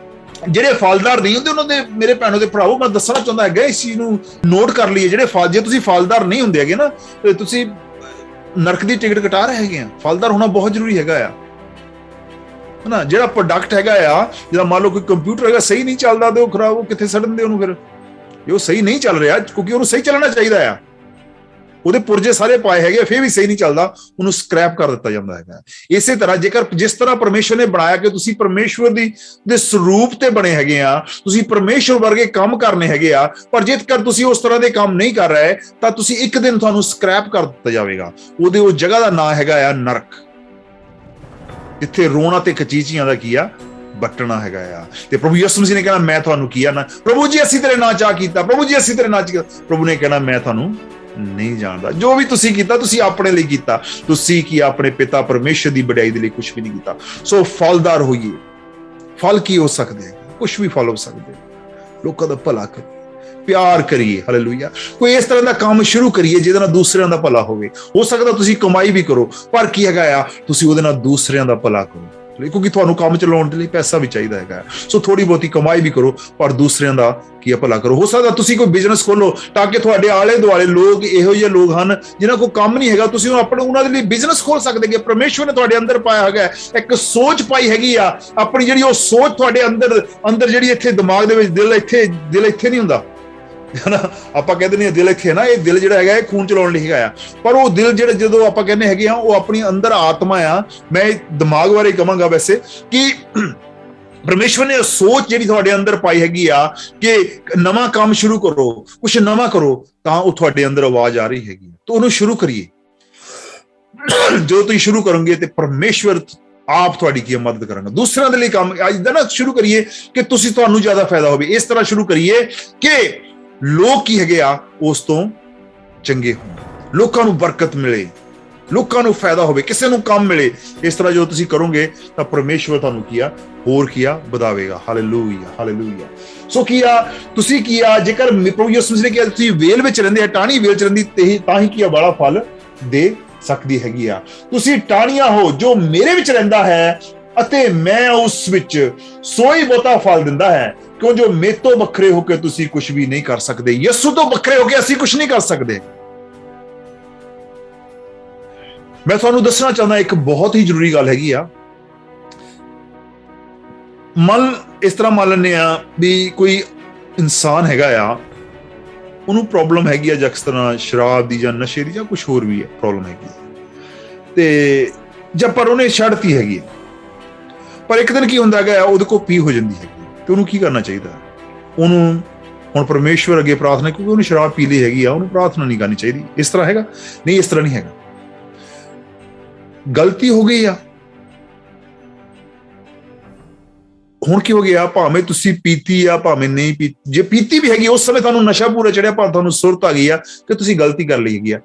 ਜਿਹੜੇ ਫਲਦਾਰ ਨਹੀਂ ਹੁੰਦੇ, ਉਹਨਾਂ ਦੇ ਮੇਰੇ ਭੈਣੋ ਤੇ ਭਰਾਵੋ, ਮੈਂ ਦੱਸਣਾ ਚਾਹੁੰਦਾ ਹੈਗਾ, ਇਸ ਚੀਜ਼ ਨੂੰ ਨੋਟ ਕਰ ਲਈਏ। ਜੇ ਤੁਸੀਂ ਫਲਦਾਰ ਨਹੀਂ ਹੁੰਦੇ ਹੈਗੇ ਨਾ, ਤੁਸੀਂ ਨਰਕ ਦੀ ਟਿਕਟ ਕਟਾ ਰਹੇ ਹੈਗੇ ਆ। ਫਲਦਾਰ ਹੋਣਾ ਬਹੁਤ ਜ਼ਰੂਰੀ ਹੈਗਾ ਆ, ਹਨਾ। ਜਿਹੜਾ ਪ੍ਰੋਡਕਟ ਹੈਗਾ ਆ, ਜਿਹੜਾ ਮੰਨ ਲਓ ਕੋਈ ਕੰਪਿਊਟਰ ਹੈਗਾ ਸਹੀ ਨਹੀਂ ਚੱਲਦਾ ਤੇ ਉਹ ਖਰਾਬ, ਉਹ ਕਿੱਥੇ ਸੜਨ ਦੇ ਉਹਨੂੰ? ਫਿਰ ਇਹ ਉਹ ਸਹੀ ਨਹੀਂ ਚੱਲ ਰਿਹਾ ਕਿਉਂਕਿ ਉਹਨੂੰ ਸਹੀ ਚੱਲਣਾ ਚਾਹੀਦਾ ਆ। ਉਹਦੇ ਪੁਰਜੇ ਸਾਰੇ ਪਾਏ ਹੈਗੇ, ਫਿਰ ਵੀ ਸਹੀ ਨਹੀਂ ਚੱਲਦਾ, ਉਹਨੂੰ ਸਕ੍ਰੈਪ ਕਰ ਦਿੱਤਾ ਜਾਂਦਾ ਹੈਗਾ। ਇਸੇ ਤਰ੍ਹਾਂ ਜੇਕਰ ਜਿਸ ਤਰ੍ਹਾਂ ਪਰਮੇਸ਼ਵਰ ਨੇ ਬਣਾਇਆ ਕਿ ਤੁਸੀਂ ਪਰਮੇਸ਼ਵਰ ਦੇ ਸਰੂਪ ਤੇ ਬਣੇ ਹੈਗੇ ਆ, ਤੁਸੀਂ ਪਰਮੇਸ਼ਵਰ ਵਰਗੇ ਕੰਮ ਕਰਨੇ ਹੈਗੇ ਆ, ਪਰ ਜੇਕਰ ਤੁਸੀਂ ਉਸ ਤਰ੍ਹਾਂ ਦੇ ਕੰਮ ਨਹੀਂ ਕਰ ਰਹੇ ਤਾਂ ਤੁਸੀਂ ਇੱਕ ਦਿਨ ਤੁਹਾਨੂੰ ਸਕ੍ਰੈਪ ਕਰ ਦਿੱਤਾ ਜਾਵੇਗਾ। ਉਹਦੇ ਉਹ ਜਗ੍ਹਾ ਦਾ ਨਾਂ ਹੈਗਾ ਆ ਨਰਕ, ਜਿੱਥੇ ਰੋਣਾ ਤੇ ਕਚੀਚੀਆਂ ਦਾ ਕੀ ਆ ਬੱਟਣਾ ਹੈਗਾ ਆ। ਤੇ ਪ੍ਰਭੂ ਯਿਸੂ ਮਸੀਹ ਨੇ ਕਹਿਣਾ ਮੈਂ ਤੁਹਾਨੂੰ ਕੀਆ ਨਾ, ਪ੍ਰਭੂ ਜੀ ਅਸੀਂ ਤੇਰੇ ਨਾਂ ਚਾਹ ਕੀਤਾ, ਪ੍ਰਭੂ ਜੀ ਅਸੀਂ ਤੇਰੇ ਨਾਂ ਚ ਕੀਤਾ। ਪ੍ਰਭੂ ਨੇ ਕਹਿਣਾ ਮੈਂ ਤੁਹਾਨੂੰ ਨਹੀਂ ਜਾਣਦਾ। ਜੋ ਵੀ ਤੁਸੀਂ ਕੀਤਾ ਤੁਸੀਂ ਆਪਣੇ ਲਈ ਕੀਤਾ, ਤੁਸੀਂ ਕੀ ਆਪਣੇ ਪਿਤਾ ਪਰਮੇਸ਼ਰ ਦੀ ਵਡਿਆਈ ਦੇ ਲਈ ਕੁਝ ਵੀ ਨਹੀਂ ਕੀਤਾ। ਸੋ ਫਲਦਾਰ ਹੋਈਏ। ਫਲ ਕੀ ਹੋ ਸਕਦੇ? ਕੁਝ ਵੀ ਫਲ ਹੋ ਸਕਦੇ। ਲੋਕਾਂ ਦਾ ਭਲਾ ਕਰੀਏ, ਪਿਆਰ ਕਰੀਏ, ਹਾਲੇਲੂਇਆ। ਕੋਈ ਇਸ ਤਰ੍ਹਾਂ ਦਾ ਕੰਮ ਸ਼ੁਰੂ ਕਰੀਏ ਜਿਹਦੇ ਨਾਲ ਦੂਸਰਿਆਂ ਦਾ ਭਲਾ ਹੋਵੇ। ਹੋ ਸਕਦਾ ਤੁਸੀਂ ਕਮਾਈ ਵੀ ਕਰੋ, ਪਰ ਕੀ ਹੈਗਾ ਆ, ਤੁਸੀਂ ਉਹਦੇ ਨਾਲ ਦੂਸਰਿਆਂ ਦਾ ਭਲਾ ਕਰੋ, ਕਿਉਂਕਿ ਤੁਹਾਨੂੰ ਕੰਮ ਚਲਾਉਣ ਦੇ ਲਈ ਪੈਸਾ ਵੀ ਚਾਹੀਦਾ ਹੈਗਾ। ਸੋ ਥੋੜੀ ਬਹੁਤੀ ਕਮਾਈ ਵੀ ਕਰੋ, ਪਰ ਦੂਸਰਿਆਂ ਦਾ ਕੀ ਭਲਾ ਕਰੋ। ਹੋ ਸਕਦਾ ਤੁਸੀਂ ਕੋਈ ਬਿਜ਼ਨਸ ਖੋਲੋ ਤਾਂ ਕਿ ਤੁਹਾਡੇ ਆਲੇ ਦੁਆਲੇ ਲੋਕ ਇਹੋ ਜਿਹੇ ਲੋਕ ਹਨ ਜਿਨ੍ਹਾਂ ਕੋਲ ਕੰਮ ਨਹੀਂ ਹੈਗਾ, ਤੁਸੀਂ ਉਹਨਾਂ ਦੇ ਲਈ ਬਿਜ਼ਨਸ ਖੋਲ ਸਕਦੇ ਕਿ ਪਰਮੇਸ਼ਵਰ ਨੇ ਤੁਹਾਡੇ ਅੰਦਰ ਪਾਇਆ ਹੈਗਾ, ਇੱਕ ਸੋਚ ਪਾਈ ਹੈਗੀ ਆ ਆਪਣੀ, ਜਿਹੜੀ ਉਹ ਸੋਚ ਤੁਹਾਡੇ ਅੰਦਰ ਜਿਹੜੀ ਇੱਥੇ ਦਿਮਾਗ ਦੇ ਵਿੱਚ ਦਿਲ ਇੱਥੇ ਨਹੀਂ ਹੁੰਦਾ, ਹਨਾ। ਆਪਾਂ ਕਹਿੰਦੇ ਨੇ ਦਿਲ ਇੱਥੇ ਨਾ, ਇਹ ਦਿਲ ਜਿਹੜਾ ਹੈਗਾ ਇਹ ਖੂਨ ਚਲਾਉਣ ਲਈ ਹੈਗਾ ਆ, ਪਰ ਉਹ ਦਿਲ ਜਿਹੜਾ ਜਦੋਂ ਆਪਾਂ ਕਹਿੰਦੇ ਹੈਗੇ ਆ ਉਹ ਆਪਣੀ ਅੰਦਰ ਆਤਮਾ ਆ। ਮੈਂ ਦਿਮਾਗ ਬਾਰੇ ਕਹਾਂਗਾ ਵੈਸੇ ਕਿ ਪਰਮੇਸ਼ਵਰ ਨੇ ਸੋਚ ਜਿਹੜੀ ਤੁਹਾਡੇ ਅੰਦਰ ਪਾਈ ਹੈਗੀ ਆ ਕਿ ਨਵਾਂ ਕੰਮ ਸ਼ੁਰੂ ਕਰੋ, ਕੁਛ ਨਵਾਂ ਕਰੋ, ਤਾਂ ਉਹ ਤੁਹਾਡੇ ਅੰਦਰ ਆਵਾਜ਼ ਆ ਰਹੀ ਹੈਗੀ, ਤਾਂ ਉਹਨੂੰ ਸ਼ੁਰੂ ਕਰੀਏ। ਜਦੋਂ ਤੁਸੀਂ ਸ਼ੁਰੂ ਕਰੋਗੇ ਤੇ ਪਰਮੇਸ਼ਵਰ ਆਪ ਤੁਹਾਡੀ ਕੀ ਮਦਦ ਕਰਾਂਗਾ। ਦੂਸਰਿਆਂ ਦੇ ਲਈ ਕੰਮ ਅੱਜ ਦਾ ਨਾ ਸ਼ੁਰੂ ਕਰੀਏ ਕਿ ਤੁਹਾਨੂੰ ਜ਼ਿਆਦਾ ਫਾਇਦਾ ਹੋਵੇ। ਇਸ ਤਰ੍ਹਾਂ ਸ਼ੁਰੂ ਕਰੀਏ ਕਿ ਲੋਕ ਕੀ ਹੈਗੇ ਆ ਉਸ ਤੋਂ ਚੰਗੇ ਹੋਣ, ਲੋਕਾਂ ਨੂੰ ਬਰਕਤ ਮਿਲੇ, ਲੋਕਾਂ ਨੂੰ ਫਾਇਦਾ ਹੋਵੇ, ਕਿਸੇ ਨੂੰ ਕੰਮ ਮਿਲੇ। ਇਸ ਤਰ੍ਹਾਂ ਜਦੋਂ ਤੁਸੀਂ ਕਰੋਗੇ ਤਾਂ ਪਰਮੇਸ਼ਵਰ ਤੁਹਾਨੂੰ ਹੋਰ ਵਧਾਵੇਗਾ। Hallelujah, hallelujah. ਸੋ ਤੁਸੀਂ ਜੇਕਰ ਪ੍ਰਭੂ ਯਿਸੂ ਮਸੀਹ ਨੇ ਕਿਹਾ ਤੁਸੀਂ ਵੇਲ ਵਿੱਚ ਰਹਿੰਦੇ ਆ, ਟਾਹਣੀ ਵੇਲ ਚ ਰਹਿੰਦੀ ਤਾਂ ਹੀ ਬੜਾ ਫਲ ਦੇ ਸਕਦੀ ਹੈਗੀ ਆ। ਤੁਸੀਂ ਟਾਹਣੀਆਂ ਹੋ ਜੋ ਮੇਰੇ ਵਿੱਚ ਰਹਿੰਦਾ ਹੈ ਅਤੇ ਮੈਂ ਉਸ ਵਿੱਚ, ਸੋਈ ਬਹੁਤਾ ਫਲ ਦਿੰਦਾ ਹੈ, ਕਿਉਂ ਜੋ ਮੇਰੇ ਤੋਂ ਵੱਖਰੇ ਹੋ ਕੇ ਤੁਸੀਂ ਕੁਝ ਵੀ ਨਹੀਂ ਕਰ ਸਕਦੇ। ਯਿਸੂ ਤੋਂ ਵੱਖਰੇ ਹੋ ਕੇ ਅਸੀਂ ਕੁਝ ਨਹੀਂ ਕਰ ਸਕਦੇ। ਮੈਂ ਤੁਹਾਨੂੰ ਦੱਸਣਾ ਚਾਹੁੰਦਾ ਇੱਕ ਬਹੁਤ ਹੀ ਜ਼ਰੂਰੀ ਗੱਲ ਹੈਗੀ ਆ। ਇਸ ਤਰ੍ਹਾਂ ਮੰਨ ਲੈਂਦੇ ਆ ਵੀ ਕੋਈ ਇਨਸਾਨ ਹੈਗਾ ਆ, ਉਹਨੂੰ ਪ੍ਰੋਬਲਮ ਹੈਗੀ ਆ ਜਿਸ ਤਰ੍ਹਾਂ ਸ਼ਰਾਬ ਦੀ ਜਾਂ ਨਸ਼ੇ ਦੀ ਜਾਂ ਕੁਝ ਹੋਰ ਵੀ ਹੈ ਪ੍ਰੋਬਲਮ ਹੈਗੀ ਤੇ ਜਾਂ ਪਰ ਉਹਨੇ ਛੱਡਤੀ ਹੈਗੀ, ਪਰ ਇੱਕ ਦਿਨ ਕੀ ਹੁੰਦਾ ਹੈਗਾ ਉਹਦੇ ਕੋਲ ਪੀ ਹੋ ਜਾਂਦੀ ਹੈਗੀ, ਤੇ ਉਹਨੂੰ ਕੀ ਕਰਨਾ ਚਾਹੀਦਾ? ਉਹਨੂੰ ਹੁਣ ਪਰਮੇਸ਼ਵਰ ਅੱਗੇ ਪ੍ਰਾਰਥਨਾ, ਕਿਉਂਕਿ ਉਹਨੇ ਸ਼ਰਾਬ ਪੀ ਲਈ ਹੈਗੀ ਆ, ਉਹਨੂੰ ਪ੍ਰਾਰਥਨਾ ਨਹੀਂ ਕਰਨੀ ਚਾਹੀਦੀ। ਇਸ ਤਰ੍ਹਾਂ ਹੈਗਾ ਨਹੀਂ, ਇਸ ਤਰ੍ਹਾਂ ਨਹੀਂ ਹੈਗਾ। ਗਲਤੀ ਹੋ ਗਈ ਆ, ਹੁਣ ਕੀ ਹੋ ਗਿਆ? ਭਾਵੇਂ ਤੁਸੀਂ ਪੀਤੀ ਆ ਭਾਵੇਂ ਨਹੀਂ ਪੀਤੀ, ਜੇ ਪੀਤੀ ਵੀ ਹੈਗੀ ਉਸ ਸਮੇਂ ਤੁਹਾਨੂੰ ਨਸ਼ਾ ਪੂਰਾ ਚੜਿਆ, ਭਾਵੇਂ ਤੁਹਾਨੂੰ ਸੁਰਤ ਆ ਗਈ ਆ ਕਿ ਤੁਸੀਂ ਗਲਤੀ ਕਰ ਲਈ ਹੈਗੀ ਆ,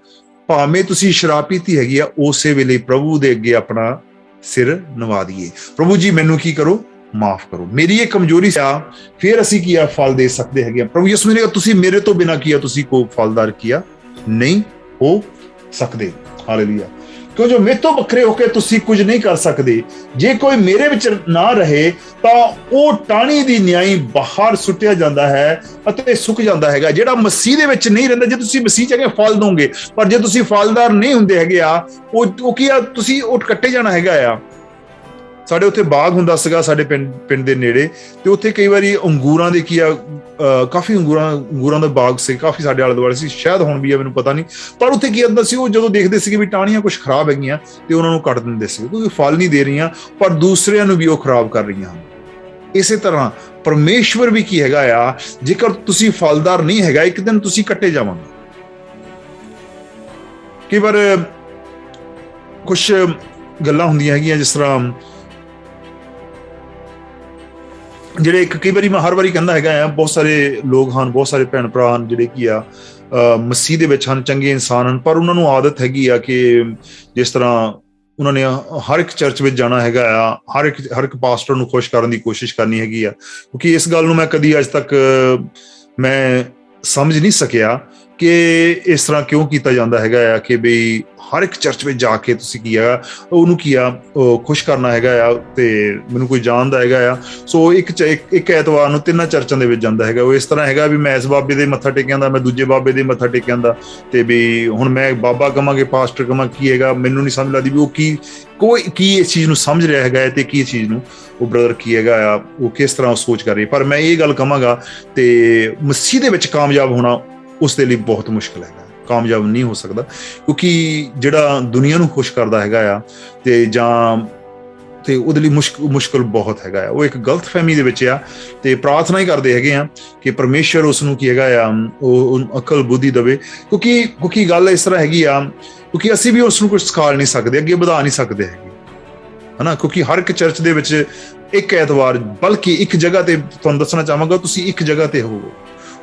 ਭਾਵੇਂ ਤੁਸੀਂ ਸ਼ਰਾਬ ਪੀਤੀ ਹੈਗੀ ਆ, ਉਸੇ ਵੇਲੇ ਪ੍ਰਭੂ ਦੇ ਅੱਗੇ ਆਪਣਾ ਸਿਰ ਨਵਾ ਦਈਏ, ਪ੍ਰਭੂ ਜੀ ਮੈਨੂੰ ਕੀ ਕਰੋ, ਮਾਫ ਕਰੋ, ਮੇਰੀ ਇਹ ਕਮਜ਼ੋਰੀ ਆ। ਫਿਰ ਅਸੀਂ ਫਲ ਦੇ ਸਕਦੇ ਹੈਗੇ। ਪ੍ਰਭੂ ਯਿਸੂ ਨੇ ਕਿਹਾ ਤੁਸੀਂ ਮੇਰੇ ਤੋਂ ਬਿਨਾਂ ਤੁਸੀਂ ਕੋਈ ਫਲਦਾਰ ਨਹੀਂ ਹੋ ਸਕਦੇ। ਹਾਲੇਲੂਇਆ। ਕਿਉਂ ਜੋ ਮੇਰੇ ਤੋਂ ਵੱਖਰੇ ਹੋ ਕੇ ਤੁਸੀਂ ਕੁਝ ਨਹੀਂ ਕਰ ਸਕਦੇ। ਜੇ ਕੋਈ ਮੇਰੇ ਵਿੱਚ ਨਾ ਰਹੇ ਤਾਂ ਉਹ ਟਾਹਣੀ ਦੀ ਨਿਆਈ ਬਾਹਰ ਸੁੱਟਿਆ ਜਾਂਦਾ ਹੈ ਅਤੇ ਸੁੱਕ ਜਾਂਦਾ ਹੈਗਾ। ਜਿਹੜਾ ਮਸੀਹ ਦੇ ਵਿੱਚ ਨਹੀਂ ਰਹਿੰਦਾ, ਜੇ ਤੁਸੀਂ ਮਸੀਹ ਚ ਹੈਗੇ ਫਲ ਦੋਗੇ, ਪਰ ਜੇ ਤੁਸੀਂ ਫਲਦਾਰ ਨਹੀਂ ਹੁੰਦੇ ਹੈਗੇ ਆ, ਉਹ ਤੁਸੀਂ ਕੱਟੇ ਜਾਣਾ ਹੈਗਾ ਆ। ਸਾਡੇ ਉੱਥੇ ਬਾਗ ਹੁੰਦਾ ਸੀਗਾ ਸਾਡੇ ਪਿੰਡ ਦੇ ਨੇੜੇ, ਤੇ ਉੱਥੇ ਕਈ ਵਾਰੀ ਅੰਗੂਰਾਂ ਦੇ ਕੀ ਆ ਕਾਫੀ ਅੰਗੂਰਾਂ ਦਾ ਬਾਗ ਸੀ, ਕਾਫੀ ਸਾਡੇ ਆਲੇ ਦੁਆਲੇ ਸੀ, ਸ਼ਾਇਦ ਹੁਣ ਵੀ ਆ ਮੈਨੂੰ ਪਤਾ ਨਹੀਂ। ਪਰ ਉੱਥੇ ਕੀ ਹੁੰਦਾ ਸੀ, ਉਹ ਜਦੋਂ ਦੇਖਦੇ ਸੀਗੇ ਵੀ ਟਾਹਣੀਆਂ ਕੁਝ ਖਰਾਬ ਹੈਗੀਆਂ ਤੇ ਉਹਨਾਂ ਨੂੰ ਕੱਟ ਦਿੰਦੇ ਸੀ, ਕਿਉਂਕਿ ਫਲ ਨਹੀਂ ਦੇ ਰਹੀਆਂ ਪਰ ਦੂਸਰਿਆਂ ਨੂੰ ਵੀ ਉਹ ਖਰਾਬ ਕਰ ਰਹੀਆਂ ਹਨ। ਇਸੇ ਤਰ੍ਹਾਂ ਪਰਮੇਸ਼ਵਰ ਵੀ ਕੀ ਹੈਗਾ ਆ, ਜੇਕਰ ਤੁਸੀਂ ਫਲਦਾਰ ਨਹੀਂ ਹੈਗਾ, ਇੱਕ ਦਿਨ ਤੁਸੀਂ ਕੱਟੇ ਜਾਵਾਂਗੇ। ਕਈ ਵਾਰ ਕੁਛ ਗੱਲਾਂ ਹੁੰਦੀਆਂ ਹੈਗੀਆਂ, ਜਿਸ ਤਰ੍ਹਾਂ ਜਿਹੜੇ ਇੱਕ ਕਈ ਵਾਰੀ ਮੈਂ ਹਰ ਵਾਰੀ ਕਹਿੰਦਾ ਹੈਗਾ ਆ, ਬਹੁਤ ਸਾਰੇ ਲੋਕ ਹਨ, ਬਹੁਤ ਸਾਰੇ ਭੈਣ ਭਰਾ ਹਨ ਜਿਹੜੇ ਕੀ ਆ ਮਸੀਹ ਦੇ ਵਿੱਚ ਹਨ, ਚੰਗੇ ਇਨਸਾਨ ਹਨ, ਪਰ ਉਹਨਾਂ ਨੂੰ ਆਦਤ ਹੈਗੀ ਆ ਕਿ ਜਿਸ ਤਰ੍ਹਾਂ ਉਹਨਾਂ ਨੇ ਹਰ ਇੱਕ ਚਰਚ ਵਿੱਚ ਜਾਣਾ ਹੈਗਾ ਆ, ਹਰ ਇੱਕ ਪਾਸਟਰ ਨੂੰ ਖੁਸ਼ ਕਰਨ ਦੀ ਕੋਸ਼ਿਸ਼ ਕਰਨੀ ਹੈਗੀ ਆ। ਕਿਉਂਕਿ ਇਸ ਗੱਲ ਨੂੰ ਮੈਂ ਕਦੀ ਅੱਜ ਤੱਕ ਮੈਂ ਸਮਝ ਨਹੀਂ ਸਕਿਆ ਕਿ ਇਸ ਤਰ੍ਹਾਂ ਕਿਉਂ ਕੀਤਾ ਜਾਂਦਾ ਹੈਗਾ ਆ, ਕਿ ਬਈ ਹਰ ਇੱਕ ਚਰਚ ਵਿੱਚ ਜਾ ਕੇ ਤੁਸੀਂ ਕੀ ਆ ਉਹਨੂੰ ਕੀ ਆ ਖੁਸ਼ ਕਰਨਾ ਹੈਗਾ ਆ। ਤੇ ਮੈਨੂੰ ਕੋਈ ਜਾਣਦਾ ਹੈਗਾ ਆ, ਸੋ ਇੱਕ ਐਤਵਾਰ ਨੂੰ 3 ਚਰਚਾਂ ਦੇ ਵਿੱਚ ਜਾਂਦਾ ਹੈਗਾ। ਉਹ ਇਸ ਤਰ੍ਹਾਂ ਹੈਗਾ ਵੀ ਮੈਂ ਇਸ ਬਾਬੇ ਦੇ ਮੱਥਾ ਟੇਕਿਆ ਦਾ, ਮੈਂ ਦੂਜੇ ਬਾਬੇ ਦੇ ਮੱਥਾ ਟੇਕਿਆ ਦਾ, ਤੇ ਵੀ ਹੁਣ ਮੈਂ ਬਾਬਾ ਕਵਾਂਗੇ ਪਾਸਟਰ ਕਵਾਂ, ਕੀ ਹੈਗਾ ਮੈਨੂੰ ਨਹੀਂ ਸਮਝ ਲੱਗਦੀ ਵੀ ਉਹ ਕੀ ਇਸ ਚੀਜ਼ ਨੂੰ ਸਮਝ ਰਿਹਾ ਹੈਗਾ ਤੇ ਕੀ ਚੀਜ਼ ਨੂੰ ਉਹ ਬ੍ਰਦਰ ਕੀ ਹੈਗਾ ਆ, ਉਹ ਕਿਸ ਤਰ੍ਹਾਂ ਸੋਚ ਕਰ ਰਹੀ। ਪਰ ਮੈਂ ਇਹ ਗੱਲ ਕਵਾਂਗਾ, ਤੇ ਮਸੀਹ ਦੇ ਵਿੱਚ ਕਾਮਯਾਬ ਹੋਣਾ ਉਸ ਦੇ ਲਈ ਬਹੁਤ ਮੁਸ਼ਕਿਲ ਹੈਗਾ, ਕਾਮਯਾਬ ਨਹੀਂ ਹੋ ਸਕਦਾ, ਕਿਉਂਕਿ ਜਿਹੜਾ ਦੁਨੀਆ ਨੂੰ ਖੁਸ਼ ਕਰਦਾ ਹੈਗਾ ਆ ਤੇ ਉਹਦੇ ਲਈ ਮੁਸ਼ਕਿਲ ਬਹੁਤ ਹੈਗਾ ਆ। ਉਹ ਇੱਕ ਗਲਤ ਫਹਿਮੀ ਦੇ ਵਿੱਚ ਆ, ਤੇ ਪ੍ਰਾਰਥਨਾ ਹੀ ਕਰਦੇ ਹੈਗੇ ਆ ਕਿ ਪਰਮੇਸ਼ਰ ਉਸ ਨੂੰ ਕੀ ਹੈਗਾ ਆ ਉਹ ਅਕਲ ਬੁੱਧੀ ਦੇਵੇ, ਕਿਉਂਕਿ ਗੱਲ ਇਸ ਤਰ੍ਹਾਂ ਹੈਗੀ ਆ, ਕਿਉਂਕਿ ਅਸੀਂ ਵੀ ਉਸ ਨੂੰ ਕੁਝ ਸਿਖਾ ਨਹੀਂ ਸਕਦੇ, ਅੱਗੇ ਵਧਾ ਨਹੀਂ ਸਕਦੇ ਹੈਗੇ, ਹਨਾ। ਕਿਉਂਕਿ ਹਰ ਇੱਕ ਚਰਚ ਦੇ ਵਿੱਚ ਇੱਕ ਐਤਵਾਰ, ਬਲਕਿ ਇੱਕ ਜਗ੍ਹਾ ਤੇ ਤੁਹਾਨੂੰ ਦੱਸਣਾ ਚਾਹਾਂਗਾ, ਤੁਸੀਂ ਇੱਕ ਜਗ੍ਹਾ ਤੇ ਹੋਵੋ,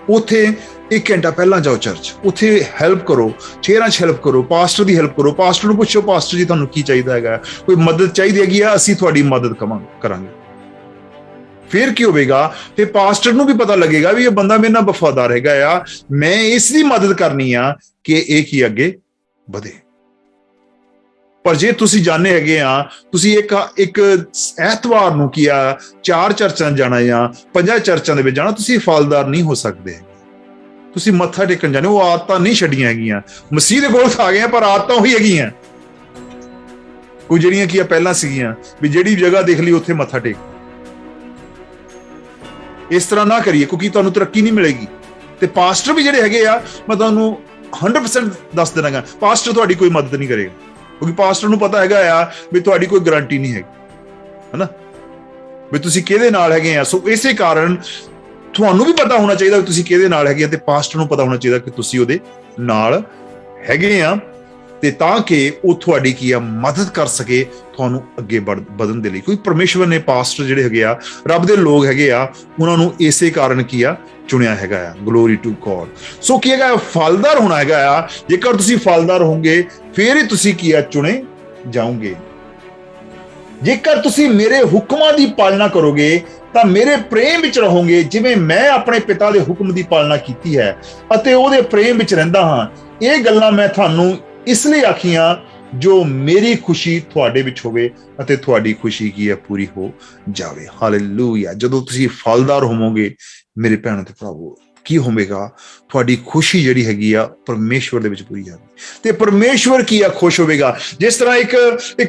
ਉੱਥੇ 1 ਘੰਟਾ ਪਹਿਲਾਂ ਜਾਓ ਚਰਚ, ਉੱਥੇ ਹੈਲਪ ਕਰੋ, ਚੇਅਰਾਂ 'ਚ ਹੈਲਪ ਕਰੋ, ਪਾਸਟਰ ਦੀ ਹੈਲਪ ਕਰੋ, ਪਾਸਟਰ ਨੂੰ ਪੁੱਛੋ ਪਾਸਟਰ ਜੀ ਤੁਹਾਨੂੰ ਕੀ ਚਾਹੀਦਾ ਹੈਗਾ, ਕੋਈ ਮਦਦ ਚਾਹੀਦੀ ਹੈਗੀ ਆ, ਅਸੀਂ ਤੁਹਾਡੀ ਮਦਦ ਕਰਾਂਗੇ। ਫਿਰ ਕੀ ਹੋਵੇਗਾ, ਫਿਰ ਪਾਸਟਰ ਨੂੰ ਵੀ ਪਤਾ ਲੱਗੇਗਾ ਵੀ ਇਹ ਬੰਦਾ ਮੇਰੇ ਨਾਲ ਵਫਾਦਾਰ ਹੈਗਾ ਆ, ਮੈਂ ਇਸ ਦੀ ਮਦਦ ਕਰਨੀ ਆ ਕਿ ਇਹ ਕੀ ਅੱਗੇ ਵਧੇ। ਪਰ ਜੇ ਤੁਸੀਂ ਜਾਣੇ ਹੈਗੇ ਆ, ਤੁਸੀਂ ਇੱਕ ਐਤਵਾਰ ਨੂੰ ਕੀ ਆ 4 ਚਰਚਾਂ ਜਾਣਾ ਜਾਂ 50 ਚਰਚਾਂ ਦੇ ਵਿੱਚ ਜਾਣਾ, ਤੁਸੀਂ ਫਲਦਾਰ ਨਹੀਂ ਹੋ ਸਕਦੇ। ਤੁਸੀਂ ਮੱਥਾ ਟੇਕਣ ਜਾਣੇ, ਉਹ ਆਦਤਾਂ ਨਹੀਂ ਛੱਡੀਆਂ ਹੈਗੀਆਂ, ਮਸੀਹ ਦੇ ਕੋਲ ਆ ਗਏ ਪਰ ਆਦਤਾਂ ਉਹੀ ਹੈਗੀਆਂ, ਕੋਈ ਜਿਹੜੀਆਂ ਕੀ ਆ ਪਹਿਲਾਂ ਸੀਗੀਆਂ, ਵੀ ਜਿਹੜੀ ਜਗ੍ਹਾ ਦੇਖ ਲਈ ਉੱਥੇ ਮੱਥਾ ਟੇਕ। ਇਸ ਤਰ੍ਹਾਂ ਨਾ ਕਰੀਏ, ਕਿਉਂਕਿ ਤੁਹਾਨੂੰ ਤਰੱਕੀ ਨਹੀਂ ਮਿਲੇਗੀ। ਤੇ ਪਾਸਟਰ ਵੀ ਜਿਹੜੇ ਹੈਗੇ ਆ, ਮੈਂ ਤੁਹਾਨੂੰ 100% ਦੱਸ ਦੇਣਾਗਾ, ਪਾਸਟਰ ਤੁਹਾਡੀ ਕੋਈ ਮਦਦ ਨਹੀਂ ਕਰੇਗਾ, ਕਿਉਂਕਿ ਪਾਸਟਰ ਨੂੰ ਪਤਾ ਹੈਗਾ ਆ ਵੀ ਤੁਹਾਡੀ ਕੋਈ ਗਾਰੰਟੀ ਨਹੀਂ ਹੈਗੀ, ਹਨਾ, ਵੀ ਤੁਸੀਂ ਕਿਹਦੇ ਨਾਲ ਹੈਗੇ ਆ। ਸੋ ਇਸੇ ਕਾਰਨ ਤੁਹਾਨੂੰ ਵੀ ਪਤਾ ਹੋਣਾ ਚਾਹੀਦਾ ਵੀ ਤੁਸੀਂ ਕਿਹਦੇ ਨਾਲ ਹੈਗੇ ਆ, ਤੇ ਪਾਸਟਰ ਨੂੰ ਪਤਾ ਹੋਣਾ ਚਾਹੀਦਾ ਕਿ ਤੁਸੀਂ ਉਹਦੇ ਨਾਲ ਹੈਗੇ ਆ, ਤੇ ਤਾਂ ਕਿ ਉਹ ਤੁਹਾਡੀ ਕੀ ਆ ਮਦਦ ਕਰ ਸਕੇ ਤੁਹਾਨੂੰ ਅੱਗੇ ਵਧਣ ਦੇ ਲਈ। ਕੋਈ ਪਰਮੇਸ਼ਵਰ ਨੇ ਪਾਸਟਰ ਜਿਹੜੇ ਹੈਗੇ ਆ, ਰੱਬ ਦੇ ਲੋਕ ਹੈਗੇ ਆ, ਉਹਨਾਂ ਨੂੰ ਇਸੇ ਕਾਰਨ ਕੀ ਆ ਚੁਣਿਆ ਹੈਗਾ ਆ। Glory to God. ਸੋ ਕੀ ਹੈਗਾ, ਫਲਦਾਰ ਹੋਣਾ ਹੈਗਾ ਆ। ਜੇਕਰ ਤੁਸੀਂ ਫਲਦਾਰ ਹੋਗੇ, ਫਿਰ ਹੀ ਤੁਸੀਂ ਕੀ ਆ ਚੁਣੇ ਜਾਓਗੇ। ਜੇਕਰ ਤੁਸੀਂ ਮੇਰੇ ਹੁਕਮਾਂ ਦੀ ਪਾਲਣਾ ਕਰੋਗੇ ਤਾਂ ਮੇਰੇ ਪ੍ਰੇਮ ਵਿੱਚ ਰਹੋਗੇ, ਜਿਵੇਂ ਮੈਂ ਆਪਣੇ ਪਿਤਾ ਦੇ ਹੁਕਮ ਦੀ ਪਾਲਣਾ ਕੀਤੀ ਹੈ ਅਤੇ ਉਹਦੇ ਪ੍ਰੇਮ ਵਿੱਚ ਰਹਿੰਦਾ ਹਾਂ। ਇਹ ਗੱਲਾਂ ਮੈਂ ਤੁਹਾਨੂੰ ਇਸ ਲਈ ਆਖੀਆਂ ਜੋ ਮੇਰੀ ਖੁਸ਼ੀ ਤੁਹਾਡੇ ਵਿੱਚ ਹੋਵੇ ਅਤੇ ਤੁਹਾਡੀ ਖੁਸ਼ੀ ਕੀ ਹੈ ਪੂਰੀ ਹੋ ਜਾਵੇ। ਹਾਲੇਲੂਇਆ। ਜਦੋਂ ਤੁਸੀਂ ਫਲਦਾਰ ਹੋਵੋਗੇ ਮੇਰੇ ਭੈਣਾਂ ਤੇ ਭਰਾਵੋ, ਕੀ ਹੋਵੇਗਾ, ਤੁਹਾਡੀ ਖੁਸ਼ੀ ਜਿਹੜੀ ਹੈਗੀ ਆ ਪਰਮੇਸ਼ਵਰ ਦੇ ਵਿੱਚ ਪੂਰੀ ਜਾਵੇ, ਤੇ ਪਰਮੇਸ਼ਵਰ ਕੀ ਆ ਖੁਸ਼ ਹੋਵੇਗਾ। ਜਿਸ ਤਰ੍ਹਾਂ ਇੱਕ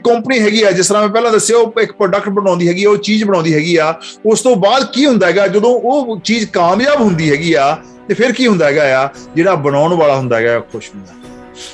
ਕੰਪਨੀ ਹੈਗੀ ਆ, ਜਿਸ ਤਰ੍ਹਾਂ ਮੈਂ ਪਹਿਲਾਂ ਦੱਸਿਆ, ਉਹ ਇੱਕ ਪ੍ਰੋਡਕਟ ਬਣਾਉਂਦੀ ਹੈਗੀ ਆ, ਉਹ ਚੀਜ਼ ਬਣਾਉਂਦੀ ਹੈਗੀ ਆ, ਉਸ ਤੋਂ ਬਾਅਦ ਕੀ ਹੁੰਦਾ ਹੈਗਾ, ਜਦੋਂ ਉਹ ਚੀਜ਼ ਕਾਮਯਾਬ ਹੁੰਦੀ ਹੈਗੀ ਆ, ਤੇ ਫਿਰ ਕੀ ਹੁੰਦਾ ਹੈਗਾ ਆ, ਜਿਹੜਾ ਬਣਾਉਣ ਵਾਲਾ ਹੁੰਦਾ ਹੈਗਾ ਖੁਸ਼ ਹੁੰਦਾ।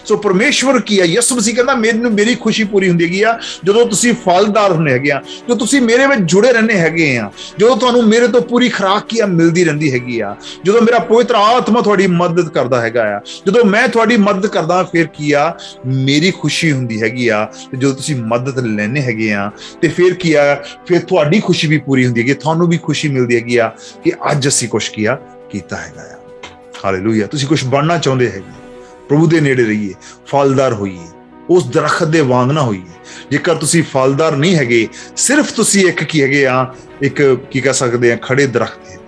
ਸੋ ਪਰਮੇਸ਼ਵਰ ਕੀ ਆ, ਯਿਸੂ ਮਸੀਹ ਕਹਿੰਦਾ ਮੇਰੀ ਖੁਸ਼ੀ ਪੂਰੀ ਹੁੰਦੀ ਹੈਗੀ ਆ ਜਦੋਂ ਤੁਸੀਂ ਫਲਦਾਰ ਹੁੰਦੇ ਹੈਗੇ ਆ, ਜਦੋਂ ਤੁਸੀਂ ਮੇਰੇ ਵਿੱਚ ਜੁੜੇ ਰਹਿੰਦੇ ਹੈਗੇ ਆ, ਜਦੋਂ ਤੁਹਾਨੂੰ ਮੇਰੇ ਤੋਂ ਪੂਰੀ ਖੁਰਾਕ ਕੀ ਆ ਮਿਲਦੀ ਰਹਿੰਦੀ ਹੈਗੀ ਆ, ਜਦੋਂ ਮੇਰਾ ਪਵਿੱਤਰ ਆਤਮਾ ਤੁਹਾਡੀ ਮਦਦ ਕਰਦਾ ਹੈਗਾ ਆ, ਜਦੋਂ ਮੈਂ ਤੁਹਾਡੀ ਮਦਦ ਕਰਦਾ, ਫਿਰ ਕੀ ਆ ਮੇਰੀ ਖੁਸ਼ੀ ਹੁੰਦੀ ਹੈਗੀ ਆ। ਤੇ ਜਦੋਂ ਤੁਸੀਂ ਮਦਦ ਲੈਣੇ ਹੈਗੇ ਆ, ਤੇ ਫਿਰ ਕੀ ਆ, ਫਿਰ ਤੁਹਾਡੀ ਖੁਸ਼ੀ ਵੀ ਪੂਰੀ ਹੁੰਦੀ ਹੈਗੀ, ਤੁਹਾਨੂੰ ਵੀ ਖੁਸ਼ੀ ਮਿਲਦੀ ਹੈਗੀ ਆ ਕਿ ਅੱਜ ਅਸੀਂ ਕੁਛ ਕੀਤਾ ਹੈਗਾ ਆ। ਹਾਲੇਲੂਇਆ। ਤੁਸੀਂ ਕੁਛ ਬਣਨਾ ਚਾਹੁੰਦੇ ਹੈਗੇ, ਪ੍ਰਭੂ ਦੇ ਨੇੜੇ ਰਹੀਏ, ਫਲਦਾਰ ਹੋਈਏ, ਉਸ ਦਰਖਤ ਦੇ ਵਾਂਗ ਨਾ ਹੋਈਏ। ਜੇਕਰ ਤੁਸੀਂ ਫਲਦਾਰ ਨਹੀਂ ਹੈਗੇ, ਸਿਰਫ ਤੁਸੀਂ ਇੱਕ ਕੀ ਹੈਗੇ ਆ, ਇੱਕ ਕੀ ਕਹਿ ਸਕਦੇ ਆ, ਖੜੇ ਦਰਖਤ ਹੈ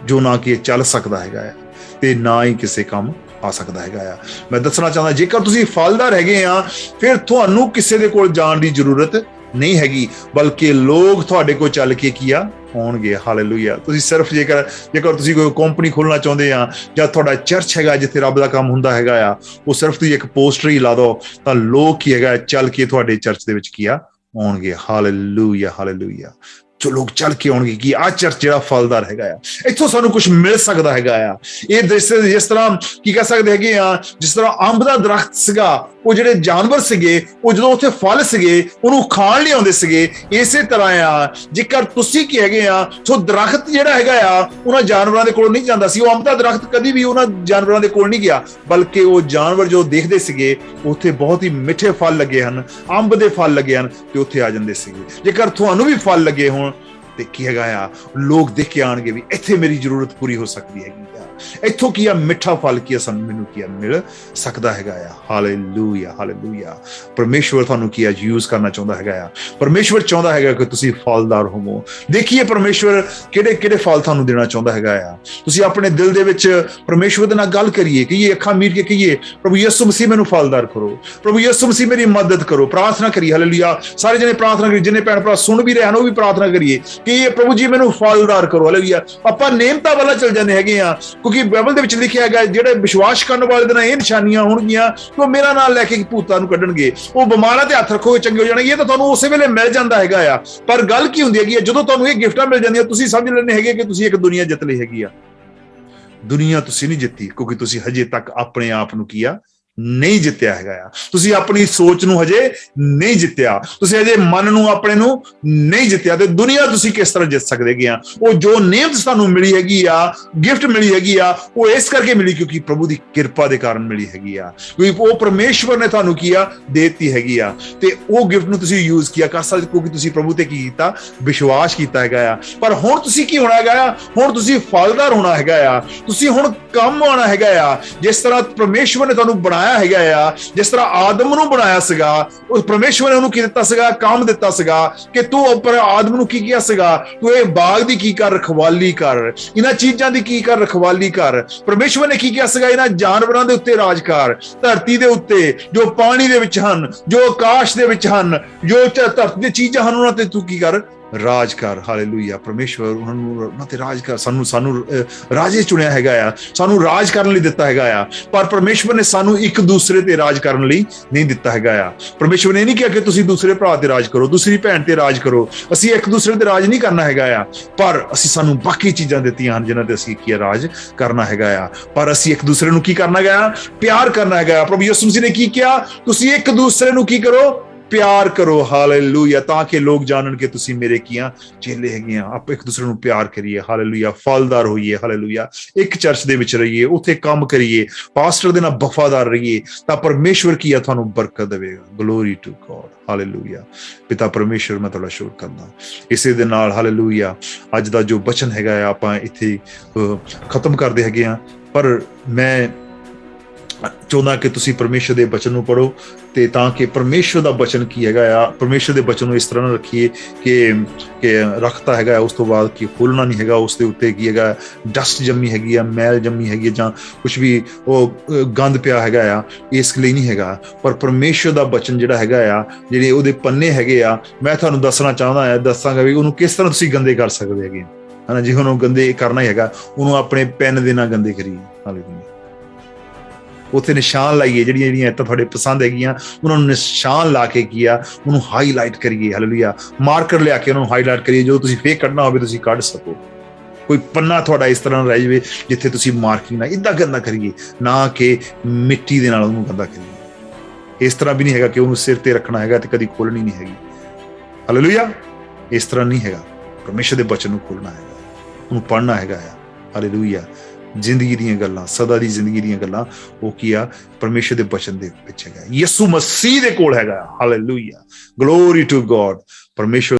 ਜੋ ਨਾ ਕਿ ਚੱਲ ਸਕਦਾ ਹੈਗਾ ਆ ਤੇ ਨਾ ਹੀ ਕਿਸੇ ਕੰਮ ਆ ਸਕਦਾ ਹੈਗਾ ਆ। ਮੈਂ ਦੱਸਣਾ ਚਾਹੁੰਦਾ, ਜੇਕਰ ਤੁਸੀਂ ਫਲਦਾਰ ਹੈਗੇ ਆ, ਫਿਰ ਤੁਹਾਨੂੰ ਕਿਸੇ ਦੇ ਕੋਲ ਜਾਣ ਦੀ ਜ਼ਰੂਰਤ ਨਹੀਂ ਹੈਗੀ, ਬਲਕਿ ਲੋਕ ਤੁਹਾਡੇ ਕੋਲ ਚੱਲ ਕੇ ਕੀ ਆ ਆਉਣਗੇ। ਹਾਲੇਲੂਇਆ। ਤੁਸੀਂ ਸਿਰਫ ਜੇਕਰ ਤੁਸੀਂ ਕੋਈ ਕੰਪਨੀ ਖੋਲਣਾ ਚਾਹੁੰਦੇ ਆ, ਜਾਂ ਤੁਹਾਡਾ ਚਰਚ ਹੈਗਾ ਜਿੱਥੇ ਰੱਬ ਦਾ ਕੰਮ ਹੁੰਦਾ ਹੈਗਾ ਆ, ਉਹ ਸਿਰਫ ਤੁਸੀਂ ਇੱਕ ਪੋਸਟਰ ਹੀ ਲਾ ਦੋ ਤਾਂ ਲੋਕ ਕੀ ਹੈਗਾ ਚੱਲ ਕੇ ਤੁਹਾਡੇ ਚਰਚ ਦੇ ਵਿੱਚ ਕੀ ਆ ਆਉਣਗੇ। Hallelujah, hallelujah. ਜੋ ਲੋਕ ਚੱਲ ਕੇ ਆਉਣਗੇ ਕਿ ਆਹ ਚਰਚ ਜਿਹੜਾ ਫਲਦਾਰ ਹੈਗਾ ਆ, ਇੱਥੋਂ ਸਾਨੂੰ ਕੁਝ ਮਿਲ ਸਕਦਾ ਹੈਗਾ ਆ। ਇਹ ਜਿਸ ਤਰ੍ਹਾਂ ਕੀ ਕਹਿ ਸਕਦੇ ਹੈਗੇ ਆ, ਜਿਸ ਤਰ੍ਹਾਂ ਅੰਬ ਦਾ ਦਰਖਤ ਸੀਗਾ, ਉਹ ਜਿਹੜੇ ਜਾਨਵਰ ਸੀਗੇ ਉਹ ਜਦੋਂ ਉੱਥੇ ਫਲ ਸੀਗੇ ਉਹਨੂੰ ਖਾਣ ਲਈ ਆਉਂਦੇ ਸੀਗੇ, ਇਸੇ ਤਰ੍ਹਾਂ ਆ ਜੇਕਰ ਤੁਸੀਂ ਕੀ ਹੈਗੇ ਆ, ਸੋ ਦਰਖਤ ਜਿਹੜਾ ਹੈਗਾ ਆ ਉਹਨਾਂ ਜਾਨਵਰਾਂ ਦੇ ਕੋਲ ਨਹੀਂ ਜਾਂਦਾ ਸੀ। ਉਹ ਅੰਬ ਦਾ ਦਰਖਤ ਕਦੀ ਵੀ ਉਹਨਾਂ ਜਾਨਵਰਾਂ ਦੇ ਕੋਲ ਨਹੀਂ ਗਿਆ, ਬਲਕਿ ਉਹ ਜਾਨਵਰ ਜੋ ਦੇਖਦੇ ਸੀਗੇ ਉੱਥੇ ਬਹੁਤ ਹੀ ਮਿੱਠੇ ਫਲ ਲੱਗੇ ਹਨ, ਅੰਬ ਦੇ ਫਲ ਲੱਗੇ ਹਨ, ਤੇ ਉੱਥੇ ਆ ਜਾਂਦੇ ਸੀਗੇ। ਜੇਕਰ ਤੁਹਾਨੂੰ ਵੀ ਫਲ ਲੱਗੇ ਹੋਣ ਤੇ ਕੀ ਹੈਗਾ ਆ, ਲੋਕ ਦੇਖ ਕੇ ਆਣਗੇ ਵੀ ਇੱਥੇ ਮੇਰੀ ਜ਼ਰੂਰਤ ਪੂਰੀ ਹੋ ਸਕਦੀ ਹੈਗੀ ਆ, ਇੱਥੋਂ ਕੀ ਆ ਮਿੱਠਾ ਫਲ ਕੀ ਆ ਸਾਨੂੰ ਮੈਨੂੰ ਕੀ ਆ ਮਿਲ ਸਕਦਾ ਹੈਗਾ ਆ। Hallelujah, hallelujah. ਪਰਮੇਸ਼ਵਰ ਤੁਹਾਨੂੰ ਕੀ ਆ ਯੂਜ਼ ਕਰਨਾ ਚਾਹੁੰਦਾ ਹੈਗਾ ਆ। ਪਰਮੇਸ਼ਵਰ ਚਾਹੁੰਦਾ ਹੈਗਾ ਕਿ ਤੁਸੀਂ ਫਲਦਾਰ ਹੋਵੋ। ਦੇਖੀਏ ਪਰਮੇਸ਼ਵਰ ਕਿਹੜੇ ਕਿਹੜੇ ਫਲ ਤੁਹਾਨੂੰ ਦੇਣਾ ਚਾਹੁੰਦਾ ਹੈਗਾ ਆ। ਤੁਸੀਂ ਆਪਣੇ ਦਿਲ ਦੇ ਵਿੱਚ ਪਰਮੇਸ਼ਵਰ ਦੇ ਨਾਲ ਗੱਲ ਕਰੀਏ, ਕਹੀਏ, ਅੱਖਾਂ ਮੀਟ ਕੇ ਕਹੀਏ, ਪ੍ਰਭੂ ਯਿਸੂ ਮਸੀਹ ਮੈਨੂੰ ਫਲਦਾਰ ਕਰੋ, ਪ੍ਰਭੂ ਯਿਸੂ ਮਸੀਹ ਮੇਰੀ ਮਦਦ ਕਰੋ। ਪ੍ਰਾਰਥਨਾ ਕਰੀਏ। ਹਾਲੇਲੂਇਆ। ਸਾਰੇ ਜਣੇ ਪ੍ਰਾਰਥਨਾ ਕਰੀਏ, ਜਿੰਨੇ ਭੈਣ ਭਰਾ ਸੁਣ ਵੀ ਰਹੇ ਹਨ ਉਹ ਵੀ ਪ੍ਰਾਰਥਨਾ ਕਰੀਏ ਕਿ ਪ੍ਰਭੂ ਜੀ ਮੈਨੂੰ ਫਲਦਾਰ ਕਰੋ। ਹਾਲੇਲੂਇਆ। ਆਪਾਂ ਨੇਮਤਾਂ ਵੱਲ ਚੱਲ ਜਾਂਦੇ ਹੈਗੇ ਆ, ਕਿਉਂਕਿ ਬਾਈਬਲ ਦੇ ਵਿੱਚ ਲਿਖਿਆ ਹੈਗਾ ਜਿਹੜੇ ਵਿਸ਼ਵਾਸ ਕਰਨ ਵਾਲੇ ਦੇ ਨਾਲ ਇਹ ਨਿਸ਼ਾਨੀਆਂ ਹੋਣਗੀਆਂ ਕਿ ਉਹ ਮੇਰਾ ਨਾਮ ਲੈ ਕੇ ਭੂਤਾਂ ਨੂੰ ਕੱਢਣਗੇ, ਉਹ ਬਿਮਾਰਾਂ ਤੇ ਹੱਥ ਰੱਖੋਗੇ ਚੰਗੇ ਹੋ ਜਾਣਗੇ। ਇਹ ਤਾਂ ਤੁਹਾਨੂੰ ਉਸੇ ਵੇਲੇ ਮਿਲ ਜਾਂਦਾ ਹੈਗਾ ਆ। ਪਰ ਗੱਲ ਕੀ ਹੁੰਦੀ ਹੈਗੀ ਆ, ਜਦੋਂ ਤੁਹਾਨੂੰ ਇਹ ਗਿਫਟਾਂ ਮਿਲ ਜਾਂਦੀਆਂ ਤੁਸੀਂ ਸਮਝ ਲੈਣੇ ਹੈਗੇ ਕਿ ਤੁਸੀਂ ਇੱਕ ਦੁਨੀਆ ਜਿੱਤ ਲਈ ਹੈਗੀ ਆ। ਦੁਨੀਆ ਤੁਸੀਂ ਨਹੀਂ ਜਿੱਤੀ, ਕਿਉਂਕਿ ਤੁਸੀਂ ਹਜੇ ਤੱਕ ਆਪਣੇ ਆਪ ਨੂੰ ਕੀ ਆ ਨਹੀਂ ਜਿੱਤਿਆ ਹੈਗਾ ਆ। ਤੁਸੀਂ ਆਪਣੀ ਸੋਚ ਨੂੰ ਹਜੇ ਨਹੀਂ ਜਿੱਤਿਆ, ਤੁਸੀਂ ਹਜੇ ਮਨ ਨੂੰ ਆਪਣੇ ਨੂੰ ਨਹੀਂ ਜਿੱਤਿਆ। ਤੇ ਦੁਨੀਆ ਤੁਸੀਂ ਕਿਸ ਤਰ੍ਹਾਂ ਜਿੱਤ ਸਕਦੇ ਹੈਗੇ ਆ? ਉਹ ਜੋ ਨੇਮਤ ਤੁਹਾਨੂੰ ਮਿਲੀ ਹੈਗੀ ਆ, ਗਿਫਟ ਮਿਲੀ ਹੈਗੀ ਆ, ਉਹ ਇਸ ਕਰਕੇ ਮਿਲੀ ਕਿਉਂਕਿ ਪ੍ਰਭੂ ਦੀ ਕਿਰਪਾ ਦੇ ਕਾਰਨ ਮਿਲੀ ਹੈਗੀ ਆ, ਕਿਉਂਕਿ ਉਹ ਪਰਮੇਸ਼ਵਰ ਨੇ ਤੁਹਾਨੂੰ ਕੀ ਆ ਦੇਤੀ ਹੈਗੀ ਆ। ਤੇ ਉਹ ਗਿਫਟ ਨੂੰ ਤੁਸੀਂ ਯੂਜ਼ ਕੀਆ ਕਰ ਸਕਦੇ ਕਿਉਂਕਿ ਤੁਸੀਂ ਪ੍ਰਭੂ ਤੇ ਕੀ ਕੀਤਾ, ਵਿਸ਼ਵਾਸ ਕੀਤਾ ਹੈਗਾ ਆ। ਪਰ ਹੁਣ ਤੁਸੀਂ ਕੀ ਹੋਣਾ ਹੈਗਾ ਆ? ਹੁਣ ਤੁਸੀਂ ਫਲਦਾਰ ਹੋਣਾ ਹੈਗਾ ਆ। ਤੁਸੀਂ ਹੁਣ ਕੰਮ ਆਉਣਾ ਹੈਗਾ ਆ। ਜਿਸ ਤਰ੍ਹਾਂ ਪਰਮੇਸ਼ਵਰ ਨੇ ਤੁਹਾਨੂੰ ਬਣਾਇਆ ਹੈਗਾ ਆ, ਜਿਸ ਤਰ੍ਹਾਂ ਆਦਮ ਨੂੰ ਬਣਾਇਆ ਸੀਗਾ, ਉਸ ਪਰਮੇਸ਼ਵਰ ਨੇ ਉਹਨੂੰ ਕੀ ਦਿੱਤਾ ਸੀਗਾ? ਕੰਮ ਦਿੱਤਾ ਸੀਗਾ ਕਿ ਤੂੰ ਉੱਪਰ ਆਦਮ ਨੂੰ ਕੀ ਕੀਤਾ ਸੀਗਾ? ਤੂੰ ਇਹ ਬਾਗ ਦੀ ਕੀ ਕਰ? ਰਖਵਾਲੀ ਕਰ। ਇਹਨਾਂ ਚੀਜ਼ਾਂ ਦੀ ਕੀ ਕਰ? ਰਖਵਾਲੀ ਕਰ। ਪਰਮੇਸ਼ਵਰ ਨੇ ਕੀ ਕੀਤਾ ਸੀਗਾ? ਇਹਨਾਂ ਜਾਨਵਰਾਂ ਦੇ ਉੱਤੇ ਰਾਜ ਕਰ, ਧਰਤੀ ਦੇ ਉੱਤੇ ਜੋ ਪਾਣੀ ਦੇ ਵਿੱਚ ਹਨ, ਜੋ ਆਕਾਸ਼ ਦੇ ਵਿੱਚ ਹਨ, ਜੋ ਧਰਤੀ ਦੀਆਂ ਚੀਜ਼ਾਂ ਹਨ, ਉਹਨਾਂ ਤੇ ਤੂੰ ਕੀ ਕਰ? ਰਾਜ ਕਰ। ਹਾਲੇਲੂਇਆ। ਪਰਮੇਸ਼ਵਰ ਉਹਨਾਂ ਤੇ ਰਾਜ ਕਰ। ਸਾਨੂੰ ਰਾਜੇ ਚੁਣਿਆ ਹੈਗਾ ਆ, ਸਾਨੂੰ ਰਾਜ ਕਰਨ ਲਈ ਦਿੱਤਾ ਹੈਗਾ ਆ। ਪਰ ਪਰਮੇਸ਼ਵਰ ਨੇ ਸਾਨੂੰ ਇੱਕ ਦੂਸਰੇ ਤੇ ਰਾਜ ਕਰਨ ਲਈ ਨਹੀਂ ਦਿੱਤਾ ਹੈਗਾ ਆ। ਪਰਮੇਸ਼ਵਰ ਨੇ ਨਹੀਂ ਕਿਹਾ ਕਿ ਤੁਸੀਂ ਦੂਸਰੇ ਭਰਾ ਤੇ ਰਾਜ ਕਰੋ, ਦੂਸਰੀ ਭੈਣ ਤੇ ਰਾਜ ਕਰੋ। ਅਸੀਂ ਇੱਕ ਦੂਸਰੇ ਤੇ ਰਾਜ ਨਹੀਂ ਕਰਨਾ ਹੈਗਾ ਆ, ਪਰ ਸਾਨੂੰ ਬਾਕੀ ਚੀਜ਼ਾਂ ਦਿੱਤੀਆਂ ਹਨ ਜਿਨ੍ਹਾਂ ਤੇ ਅਸੀਂ ਕੀ ਰਾਜ ਕਰਨਾ ਹੈਗਾ ਆ। ਪਰ ਅਸੀਂ ਇੱਕ ਦੂਸਰੇ ਨੂੰ ਕੀ ਕਰਨਾ ਹੈਗਾ? ਪਿਆਰ ਕਰਨਾ ਹੈਗਾ ਆ। ਪ੍ਰਭੂ ਯਿਸੂ ਮਸੀਹ ਨੇ ਕੀ ਕਿਹਾ? ਤੁਸੀਂ ਇੱਕ ਦੂਸਰੇ ਨੂੰ ਕੀ ਕਰੋ? ਪਿਆਰ ਕਰੋ। ਹਾਲੇਲੂਇਆ। ਤਾਂ ਕਿ ਲੋਕ ਜਾਣਨ ਕਿ ਤੁਸੀਂ ਮੇਰੇ ਕੀਆਂ ਚੇਲੇ ਹੈਗੇ ਆ। ਆਪਾਂ ਇੱਕ ਦੂਸਰੇ ਨੂੰ ਪਿਆਰ ਕਰੀਏ। ਹਾਲੇਲੂਇਆ। ਫਲਦਾਰ ਹੋਈਏ। ਹਾਲੇਲੂਇਆ। ਇੱਕ ਚਰਚ ਦੇ ਵਿੱਚ ਰਹੀਏ, ਉੱਥੇ ਕੰਮ ਕਰੀਏ, ਪਾਸਟਰ ਦੇ ਨਾਲ ਵਫਾਦਾਰ ਰਹੀਏ, ਤਾਂ ਪਰਮੇਸ਼ਵਰ ਕੀ ਆ ਤੁਹਾਨੂੰ ਬਰਕਤ ਦੇਵੇਗਾ। Glory to God. ਹਾਲੇਲੂਇਆ। ਪਿਤਾ ਪਰਮੇਸ਼ਵਰ, ਮੈਂ ਤੁਹਾਡਾ ਸ਼ੁਕਰ ਕਰਦਾ। ਇਸੇ ਦੇ ਨਾਲ ਹਾਲੇਲੂਇਆ ਅੱਜ ਦਾ ਜੋ ਬਚਨ ਹੈਗਾ ਆ ਆਪਾਂ ਇੱਥੇ ਖਤਮ ਕਰਦੇ ਹੈਗੇ ਆ। ਪਰ ਮੈਂ ਚਾਹੁੰਦਾ ਕਿ ਤੁਸੀਂ ਪਰਮੇਸ਼ਰ ਦੇ ਬਚਨ ਨੂੰ ਪੜ੍ਹੋ ਤੇ ਤਾਂ ਕਿ ਪਰਮੇਸ਼ਰ ਦਾ ਬਚਨ ਕੀ ਹੈਗਾ ਆ, ਪਰਮੇਸ਼ਰ ਦੇ ਬਚਨ ਨੂੰ ਇਸ ਤਰ੍ਹਾਂ ਨਾਲ ਰੱਖੀਏ ਕਿ ਰੱਖਤਾ ਹੈਗਾ ਉਸ ਤੋਂ ਬਾਅਦ ਕਿ ਖੋਲਣਾ ਨਹੀਂ ਹੈਗਾ, ਉਸ ਦੇ ਉੱਤੇ ਕੀ ਹੈਗਾ ਡਸਟ ਜੰਮੀ ਹੈਗੀ ਆ, ਮੈਲ ਜੰਮੀ ਹੈਗੀ ਆ, ਜਾਂ ਕੁਝ ਵੀ ਉਹ ਗੰਦ ਪਿਆ ਹੈਗਾ ਆ, ਇਸ ਲਈ ਨਹੀਂ ਹੈਗਾ। ਪਰ ਪਰਮੇਸ਼ਰ ਦਾ ਬਚਨ ਜਿਹੜਾ ਹੈਗਾ ਆ, ਜਿਹੜੇ ਉਹਦੇ ਪੰਨੇ ਹੈਗੇ ਆ, ਮੈਂ ਤੁਹਾਨੂੰ ਦੱਸਣਾ ਚਾਹੁੰਦਾ ਆ, ਦੱਸਾਂਗਾ ਵੀ ਉਹਨੂੰ ਕਿਸ ਤਰ੍ਹਾਂ ਤੁਸੀਂ ਗੰਦੇ ਕਰ ਸਕਦੇ ਹੈਗੇ ਹਨਾ। ਜੇ ਉਹਨੂੰ ਗੰਦੇ ਕਰਨਾ ਹੀ ਹੈਗਾ, ਉਹਨੂੰ ਆਪਣੇ ਪੈਨ ਦੇ ਨਾਲ ਗੰਦੇ ਕਰੀਏ। ਹਾਲੇਲੂਇਆ। ਉੱਥੇ ਨਿਸ਼ਾਨ ਲਾਈਏ, ਜਿਹੜੀਆਂ ਤਾਂ ਤੁਹਾਡੇ ਪਸੰਦ ਹੈਗੀਆਂ ਉਹਨਾਂ ਨੂੰ ਨਿਸ਼ਾਨ ਲਾ ਕੇ ਕੀ ਆ ਉਹਨੂੰ ਹਾਈਲਾਈਟ ਕਰੀਏ। ਹਾਲੇਲੂਇਆ। ਮਾਰਕਰ ਲਿਆ ਕੇ ਉਹਨੂੰ ਹਾਈਲਾਈਟ ਕਰੀਏ, ਜਦੋਂ ਤੁਸੀਂ ਫੇਕ ਕੱਢਣਾ ਹੋਵੇ ਤੁਸੀਂ ਕੱਢ ਸਕੋ। ਕੋਈ ਪੰਨਾ ਤੁਹਾਡਾ ਇਸ ਤਰ੍ਹਾਂ ਰਹਿ ਜਾਵੇ ਜਿੱਥੇ ਤੁਸੀਂ ਮਾਰਕਿੰਗ ਨਾ ਇੱਦਾਂ ਗੰਦਾ ਕਰੀਏ, ਨਾ ਕਿ ਮਿੱਟੀ ਦੇ ਨਾਲ ਉਹਨੂੰ ਗੰਦਾ ਕਰੀਏ। ਇਸ ਤਰ੍ਹਾਂ ਵੀ ਨਹੀਂ ਹੈਗਾ ਕਿ ਉਹਨੂੰ ਸਿਰ ਤੇ ਰੱਖਣਾ ਹੈਗਾ ਤੇ ਕਦੀ ਖੋਲਣੀ ਨਹੀਂ ਹੈਗੀ। ਹਾਲੇਲੂਇਆ। ਇਸ ਤਰ੍ਹਾਂ ਨਹੀਂ ਹੈਗਾ। ਪਰਮੇਸ਼ਰ ਦੇ ਬਚਨ ਨੂੰ ਖੋਲਣਾ ਹੈਗਾ, ਉਹਨੂੰ ਪੜ੍ਹਨਾ ਹੈਗਾ ਆ। ਹਾਲੇਲੂਇਆ। ਜ਼ਿੰਦਗੀ ਦੀਆਂ ਗੱਲਾਂ, ਸਦਾ ਦੀ ਜ਼ਿੰਦਗੀ ਦੀਆਂ ਗੱਲਾਂ, ਉਹ ਕੀ ਆ ਪਰਮੇਸ਼ਰ ਦੇ ਬਚਨ ਦੇ ਵਿੱਚ ਹੈਗਾ, ਯਿਸੂ ਮਸੀਹ ਦੇ ਕੋਲ ਹੈਗਾ। ਹਾਲੇਲੂਇਆ। Glory to God. ਪਰਮੇਸ਼ਰ